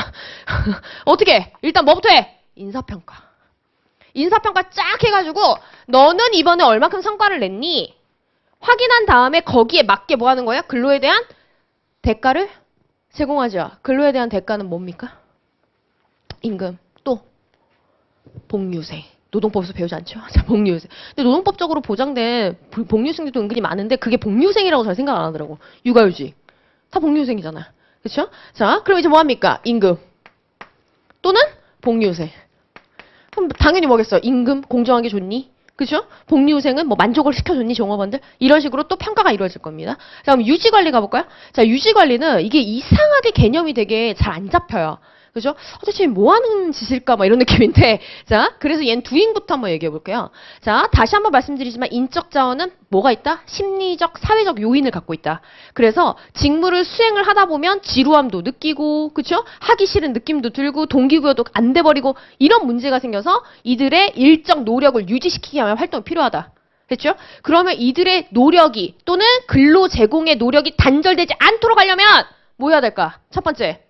어떻게? 일단 뭐부터 해? 인사평가. 인사평가 쫙 해가지고 너는 이번에 얼마큼 성과를 냈니? 확인한 다음에 거기에 맞게 뭐 하는 거야? 근로에 대한 대가를 제공하죠. 근로에 대한 대가는 뭡니까? 임금. 또 복류세. 노동법에서 배우지 않죠? 자, 복류세. 근데 노동법적으로 보장된 복류생들도 은근히 많은데 그게 복류생이라고 잘 생각 안 하더라고. 육아휴직. 다 복류생이잖아. 그렇죠? 자, 그럼 이제 뭐 합니까? 임금. 또는 복류세. 그럼 당연히 뭐겠어? 임금 공정하게 줬니? 그죠? 복리후생은 뭐 만족을 시켜줬니 종업원들? 이런 식으로 또 평가가 이루어질 겁니다. 자, 그럼 유지관리 가볼까요? 자, 유지관리는 이게 이상하게 개념이 되게 잘 안 잡혀요. 그죠? 도대체 뭐 하는 짓일까? 막 이런 느낌인데. 자, 그래서 얘는 두잉부터 한번 얘기해 볼게요. 자, 다시 한번 말씀드리지만 인적 자원은 뭐가 있다? 심리적, 사회적 요인을 갖고 있다. 그래서 직무를 수행을 하다 보면 지루함도 느끼고, 그쵸? 하기 싫은 느낌도 들고, 동기부여도 안 돼버리고, 이런 문제가 생겨서 이들의 일정 노력을 유지시키기 위한 활동이 필요하다. 됐죠? 그러면 이들의 노력이 또는 근로 제공의 노력이 단절되지 않도록 하려면 뭐 해야 될까? 첫 번째.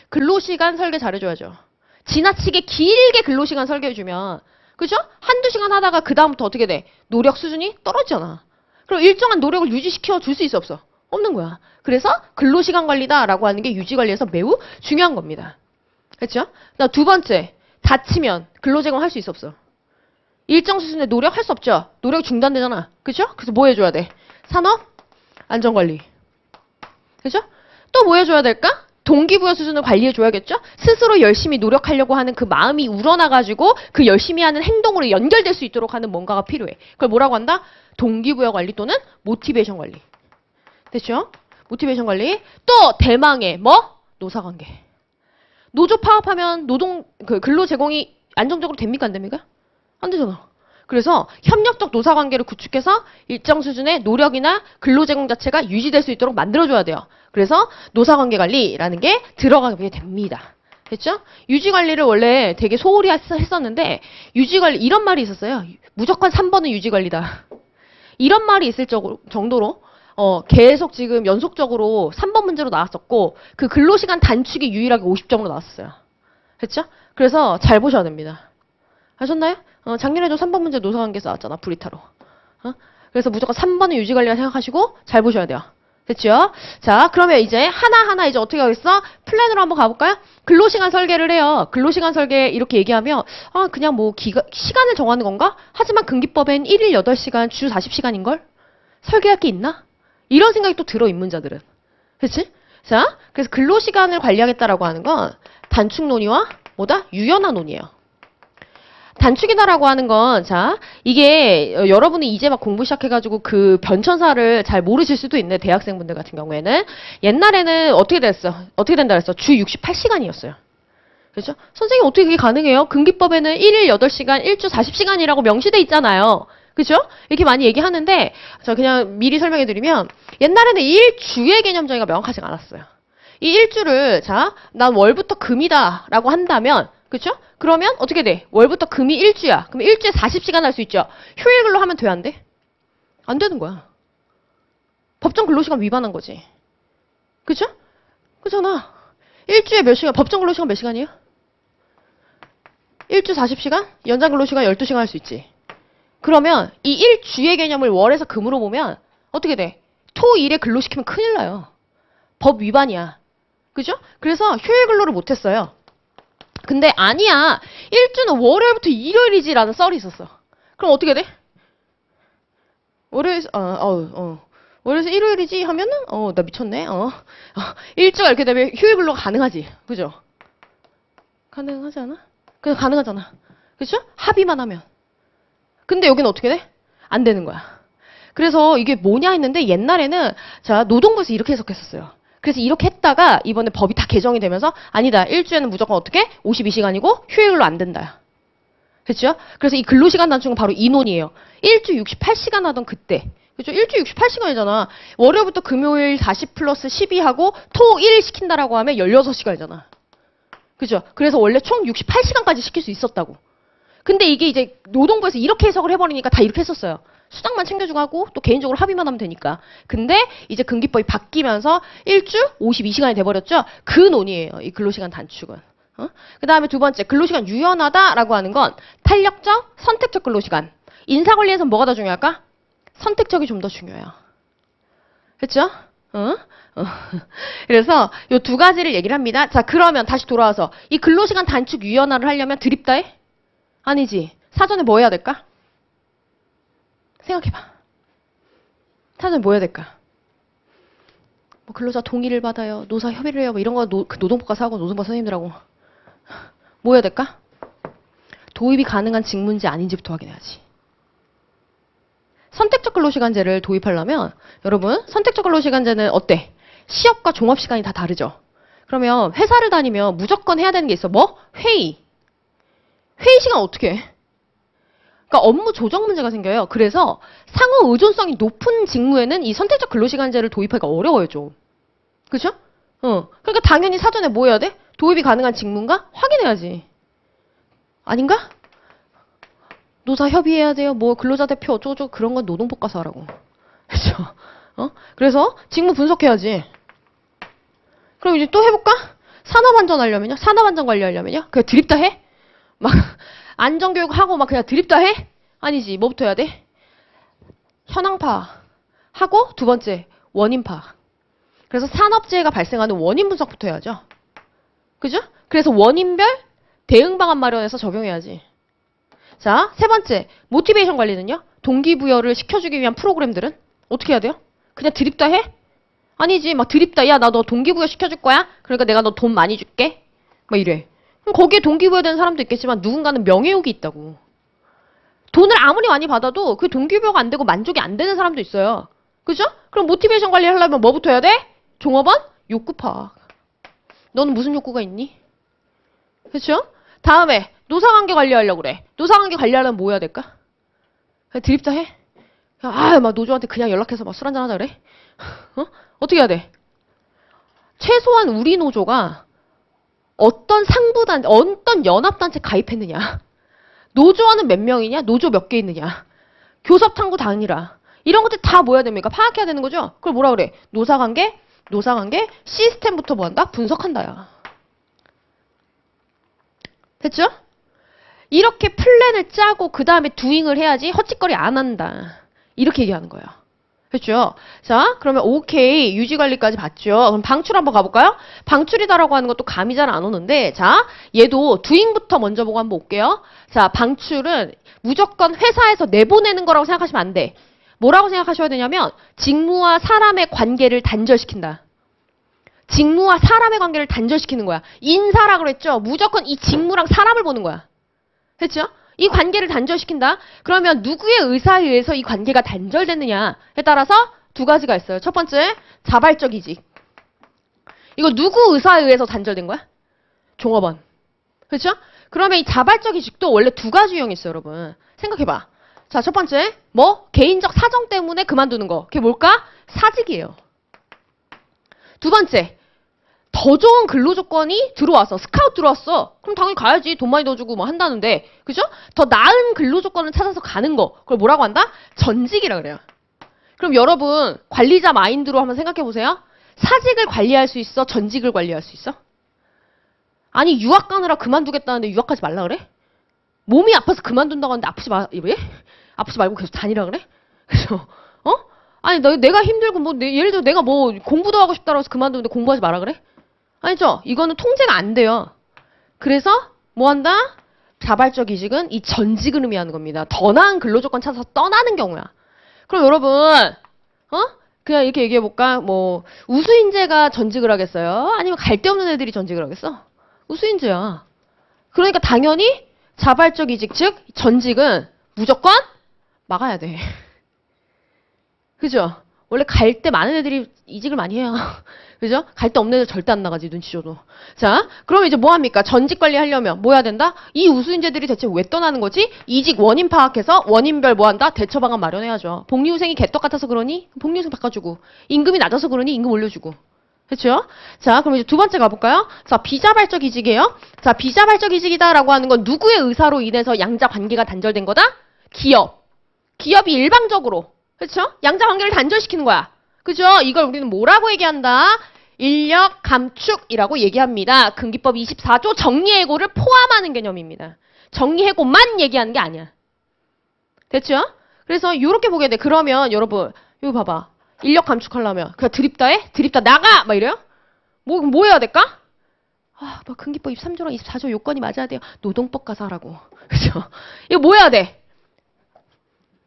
근로시간 설계 잘해줘야죠. 지나치게 길게 근로시간 설계해주면 그죠? 한두 시간 하다가 그 다음부터 어떻게 돼? 노력 수준이 떨어지잖아. 그럼 일정한 노력을 유지시켜 줄 수 있어 없어? 없는 거야. 그래서 근로시간 관리다라고 하는 게 유지관리에서 매우 중요한 겁니다. 그렇죠? 두 번째, 다치면 근로제공 할 수 있어 없어? 일정 수준의 노력 할 수 없죠? 노력이 중단되잖아. 그죠? 그래서 뭐 해줘야 돼? 산업 안전관리. 그죠? 또 뭐 해줘야 될까? 동기부여 수준을 관리해줘야겠죠? 스스로 열심히 노력하려고 하는 그 마음이 우러나가지고 그 열심히 하는 행동으로 연결될 수 있도록 하는 뭔가가 필요해. 그걸 뭐라고 한다? 동기부여 관리 또는 모티베이션 관리. 됐죠? 모티베이션 관리. 또 대망의 뭐? 노사관계. 노조 파업하면 근로 제공이 안정적으로 됩니까? 안 됩니까? 안 되잖아. 그래서 협력적 노사관계를 구축해서 일정 수준의 노력이나 근로 제공 자체가 유지될 수 있도록 만들어줘야 돼요. 그래서 노사관계 관리라는 게 들어가게 됩니다. 됐죠? 유지관리를 원래 되게 소홀히 했었는데 유지관리 이런 말이 있었어요. 무조건 3번은 유지관리다. 이런 말이 있을 정도로 계속 지금 연속적으로 3번 문제로 나왔었고 그 근로시간 단축이 유일하게 50점으로 나왔었어요. 됐죠? 그래서 잘 보셔야 됩니다. 아셨나요? 작년에도 3번 문제 노사관계에서 나왔잖아. 브리타로. 그래서 무조건 3번은 유지관리라 생각하시고 잘 보셔야 돼요. 됐죠? 자, 그러면 이제 하나하나 이제 어떻게 하겠어? 플랜으로 한번 가볼까요? 근로시간 설계를 해요. 근로시간 설계 이렇게 얘기하면 그냥 뭐 시간을 정하는 건가? 하지만 근기법엔 1일 8시간, 주 40시간인걸? 설계할 게 있나? 이런 생각이 또 들어, 입문자들은. 그치? 자, 그래서 근로시간을 관리하겠다라고 하는 건 단축 논의와 뭐다? 유연화 논의예요. 단축이다라고 하는 건, 자, 이게 여러분이 이제 막 공부 시작해가지고 그 변천사를 잘 모르실 수도 있네, 대학생분들 같은 경우에는. 옛날에는 어떻게 된다 그랬어? 주 68시간이었어요. 그렇죠? 선생님 어떻게 그게 가능해요? 근기법에는 1일 8시간, 1주 40시간이라고 명시돼 있잖아요. 그죠? 이렇게 많이 얘기하는데, 저 그냥 미리 설명해 드리면, 옛날에는 일주의 개념 정의가 명확하지 않았어요. 이 일주를, 자, 난 월부터 금이다 라고 한다면, 그쵸? 그러면 어떻게 돼? 월부터 금이 일주야. 그럼 일주에 40시간 할 수 있죠? 휴일 근로 하면 돼, 안 돼? 안 되는 거야. 법정 근로시간 위반한 거지. 그쵸? 그잖아. 일주에 몇 시간, 법정 근로시간 몇 시간이에요? 일주 40시간? 연장 근로시간 12시간 할 수 있지. 그러면 이 일주의 개념을 월에서 금으로 보면 어떻게 돼? 토, 일에 근로시키면 큰일 나요. 법 위반이야. 그죠? 그래서 휴일 근로를 못했어요. 근데 아니야. 일주는 월요일부터 일요일이지라는 썰이 있었어. 그럼 어떻게 돼? 월요일에서 일요일이지 하면은 나 미쳤네. 일주가 이렇게 되면 휴일 근로가 가능하지. 그죠? 가능하지 않아? 그냥 가능하잖아. 그죠? 합의만 하면. 근데 여기는 어떻게 돼? 안 되는 거야. 그래서 이게 뭐냐 했는데 옛날에는 자, 노동부에서 이렇게 해석했었어요. 그래서 이렇게 했다가 이번에 법이 다 개정이 되면서 아니다. 일주에는 무조건 어떻게? 52시간이고 휴일로 안 된다. 됐죠? 그래서 이 근로시간 단축은 바로 이 논이에요. 일주 68시간 하던 그때. 그죠? 일주 68시간이잖아. 월요일부터 금요일 40 플러스 12하고 토 1일 시킨다라고 하면 16시간이잖아. 그죠? 그래서 원래 총 68시간까지 시킬 수 있었다고. 근데 이게 이제 노동부에서 이렇게 해석을 해버리니까 다 이렇게 했었어요. 수당만 챙겨주고 하고 또 개인적으로 합의만 하면 되니까. 근데 이제 근기법이 바뀌면서 일주 52시간이 돼버렸죠. 그 논의예요. 이 근로시간 단축은. 그 다음에 두 번째 근로시간 유연하다라고 하는 건 탄력적, 선택적 근로시간. 인사관리에서는 뭐가 더 중요할까? 선택적이 좀 더 중요해요. 그렇죠? 그래서 이 두 가지를 얘기를 합니다. 자, 그러면 다시 돌아와서 이 근로시간 단축 유연화를 하려면 드립다 해? 아니지. 사전에 뭐 해야 될까? 생각해봐. 사전에 뭐 해야 될까? 뭐 근로자 동의를 받아요. 노사 협의를 해요. 뭐 이런 거 그 노동법과서 하고 노동법 선생님들하고. 뭐 해야 될까? 도입이 가능한 직무인지 아닌지부터 확인해야지. 선택적 근로시간제를 도입하려면 여러분 선택적 근로시간제는 어때? 시업과 종합시간이 다 다르죠. 그러면 회사를 다니면 무조건 해야 되는 게 있어. 뭐? 회의. 회의 시간 어떻게 해? 그러니까 업무 조정 문제가 생겨요. 그래서 상호 의존성이 높은 직무에는 이 선택적 근로시간제를 도입하기가 어려워요, 좀. 그렇죠? 그러니까 당연히 사전에 뭐 해야 돼? 도입이 가능한 직무인가? 확인해야지. 아닌가? 노사 협의해야 돼요. 뭐 근로자 대표 어쩌고저쩌고 그런 건 노동법 가서 하라고. 그렇죠? 그래서 직무 분석해야지. 그럼 이제 또 해볼까? 산업안전 하려면요? 산업안전 관리하려면요? 그냥 드립다 해? 막 안전교육하고 막 그냥 드립다 해? 아니지. 뭐부터 해야 돼? 현황파 하고 두 번째 원인파. 그래서 산업재해가 발생하는 원인 분석부터 해야죠. 그죠? 그래서 원인별 대응 방안 마련해서 적용해야지. 자, 세 번째, 모티베이션 관리는요? 동기부여를 시켜주기 위한 프로그램들은 어떻게 해야 돼요? 그냥 드립다 해? 아니지, 막 드립다. 야, 나 너 동기부여 시켜줄 거야? 그러니까 내가 너 돈 많이 줄게? 막 이래. 그럼 거기에 동기부여되는 사람도 있겠지만 누군가는 명예욕이 있다고. 돈을 아무리 많이 받아도 그 동기부여가 안 되고 만족이 안 되는 사람도 있어요. 그죠? 그럼 모티베이션 관리하려면 뭐부터 해야 돼? 종업원? 욕구 파악. 너는 무슨 욕구가 있니? 그렇죠? 다음에 노사관계 관리하려고 그래. 노사관계 관리하려면 뭐 해야 될까? 그냥 드립다 해? 막 노조한테 그냥 연락해서 막 술 한잔 하자 그래? 어떻게 해야 돼? 최소한 우리 노조가 어떤 상부단, 어떤 연합단체 가입했느냐? 노조원은 몇 명이냐? 노조 몇 개 있느냐? 교섭탐구 단일화. 이런 것들 다 뭐 해야 됩니까? 파악해야 되는 거죠? 그걸 뭐라 그래? 노사관계 시스템부터 뭐 한다? 분석한다, 야. 됐죠? 이렇게 플랜을 짜고 그 다음에 두잉을 해야지 헛짓거리 안 한다. 이렇게 얘기하는 거예요. 그렇죠? 자, 그러면 오케이. 유지관리까지 봤죠? 그럼 방출 한번 가볼까요? 방출이다라고 하는 것도 감이 잘 안 오는데, 자, 얘도 두잉부터 먼저 보고 한번 볼게요. 자, 방출은 무조건 회사에서 내보내는 거라고 생각하시면 안 돼. 뭐라고 생각하셔야 되냐면 직무와 사람의 관계를 단절시킨다. 직무와 사람의 관계를 단절시키는 거야. 인사라 그랬죠? 무조건 이 직무랑 사람을 보는 거야. 됐죠? 이 관계를 단절시킨다. 그러면 누구의 의사에 의해서 이 관계가 단절됐느냐에 따라서 두 가지가 있어요. 첫 번째, 자발적 이직. 이거 누구 의사에 의해서 단절된 거야? 종업원. 그렇죠? 그러면 이 자발적 이직도 원래 두 가지 유형이 있어요, 여러분. 생각해봐. 자, 첫 번째, 개인적 사정 때문에 그만두는 거. 그게 뭘까? 사직이에요. 두 번째, 더 좋은 근로조건이 들어와서, 스카우트 들어왔어. 그럼 당연히 가야지. 돈 많이 더 주고 뭐 한다는데. 그죠? 더 나은 근로조건을 찾아서 가는 거. 그걸 뭐라고 한다? 전직이라 그래요. 그럼 여러분, 관리자 마인드로 한번 생각해 보세요. 사직을 관리할 수 있어? 전직을 관리할 수 있어? 아니, 유학 가느라 그만두겠다는데 유학하지 말라 그래? 몸이 아파서 그만둔다고 하는데 왜? 아프지 말고 계속 다니라 그래? 그래서, 아니, 내가 힘들고, 예를 들어 내가 공부도 하고 싶다고 해서 그만두는데 공부하지 마라 그래? 아니죠? 이거는 통제가 안 돼요. 그래서, 뭐 한다? 자발적 이직은 이 전직을 의미하는 겁니다. 더 나은 근로조건 찾아서 떠나는 경우야. 그럼 여러분, 그냥 이렇게 얘기해볼까? 우수인재가 전직을 하겠어요? 아니면 갈 데 없는 애들이 전직을 하겠어? 우수인재야. 그러니까 당연히 자발적 이직, 즉, 전직은 무조건 막아야 돼. 그죠? 원래 갈 때 많은 애들이 이직을 많이 해요. 그죠? 갈 데 없는 애들 절대 안 나가지, 눈치 줘도. 자, 그럼 이제 뭐 합니까? 전직 관리하려면 뭐 해야 된다? 이 우수인재들이 대체 왜 떠나는 거지? 이직 원인 파악해서 원인별 뭐 한다? 대처 방안 마련해야죠. 복리후생이 개떡 같아서 그러니? 복리후생 바꿔주고. 임금이 낮아서 그러니? 임금 올려주고. 그렇죠? 자, 그럼 이제 두 번째 가볼까요? 자, 비자발적 이직이에요. 자, 비자발적 이직이다라고 하는 건 누구의 의사로 인해서 양자 관계가 단절된 거다? 기업. 기업이 일방적으로. 그렇죠? 양자 관계를 단절시키는 거야. 그죠? 이걸 우리는 뭐라고 얘기한다? 인력 감축이라고 얘기합니다. 금기법 24조 정리해고를 포함하는 개념입니다. 정리해고만 얘기하는 게 아니야. 됐죠? 그래서 이렇게 보게 돼. 그러면 여러분, 이거 봐봐. 인력 감축하려면 그냥 드립다 해? 드립다 나가! 막 이래요? 뭐 해야 될까? 금기법 23조랑 24조 요건이 맞아야 돼요. 노동법 가서 하라고. 그죠? 이거 뭐 해야 돼?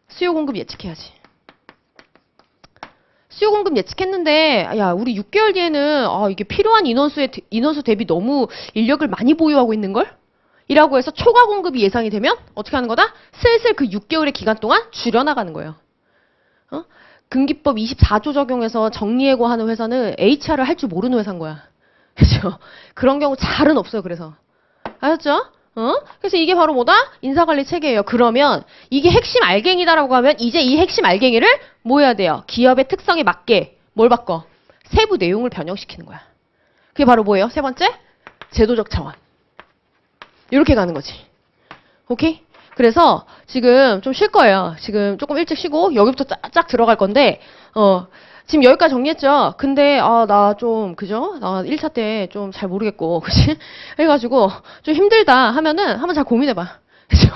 수요 공급 예측해야지. 수요 공급 예측했는데, 야, 우리 6개월 뒤에는, 이게 필요한 인원수 대비 너무 인력을 많이 보유하고 있는걸? 이라고 해서 초과 공급이 예상이 되면, 어떻게 하는 거다? 슬슬 그 6개월의 기간 동안 줄여나가는 거예요. 금기법 24조 적용해서 정리해고 하는 회사는 HR을 할 줄 모르는 회사인 거야. 그죠? 그런 경우 잘은 없어요, 그래서. 아셨죠? 그래서 이게 바로 뭐다? 인사관리 체계예요. 그러면 이게 핵심 알갱이다라고 하면 이제 이 핵심 알갱이를 뭐 해야 돼요? 기업의 특성에 맞게 뭘 바꿔? 세부 내용을 변형시키는 거야. 그게 바로 뭐예요? 세 번째? 제도적 차원. 이렇게 가는 거지. 오케이? 그래서 지금 좀 쉴 거예요. 지금 조금 일찍 쉬고 여기부터 쫙 들어갈 건데 지금 여기까지 정리했죠? 근데 나 좀 그죠? 나 1차 때 좀 잘 모르겠고 그치? 해가지고 좀 힘들다 하면은 한번 잘 고민해봐. 그죠?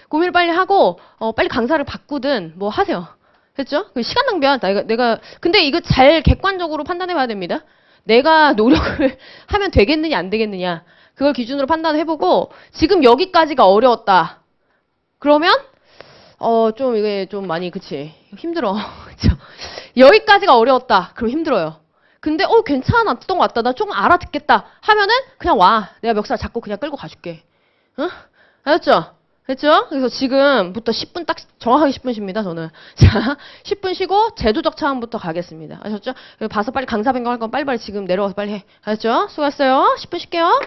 고민을 빨리 하고 빨리 강사를 바꾸든 뭐 하세요. 됐죠? 시간 낭비야. 내가 근데 이거 잘 객관적으로 판단해봐야 됩니다. 내가 노력을 하면 되겠느냐 안 되겠느냐. 그걸 기준으로 판단해보고 지금 여기까지가 어려웠다. 그러면 좀 이게 좀 많이 그치 힘들어. 그쵸? 여기까지가 어려웠다. 그럼 힘들어요. 근데 괜찮아 또 왔다. 나 조금 알아듣겠다 하면은 그냥 와. 내가 멱살 잡고 그냥 끌고 가줄게. 응? 알았죠? 됐죠? 그래서 지금부터 10분 딱 정확하게 10분 쉽니다. 저는 자 10분 쉬고 제도적 차원부터 가겠습니다. 아셨죠? 봐서 빨리 강사 변경할 건 빨리빨리 지금 내려와서 빨리 해. 알았죠? 수고했어요. 10분 쉴게요.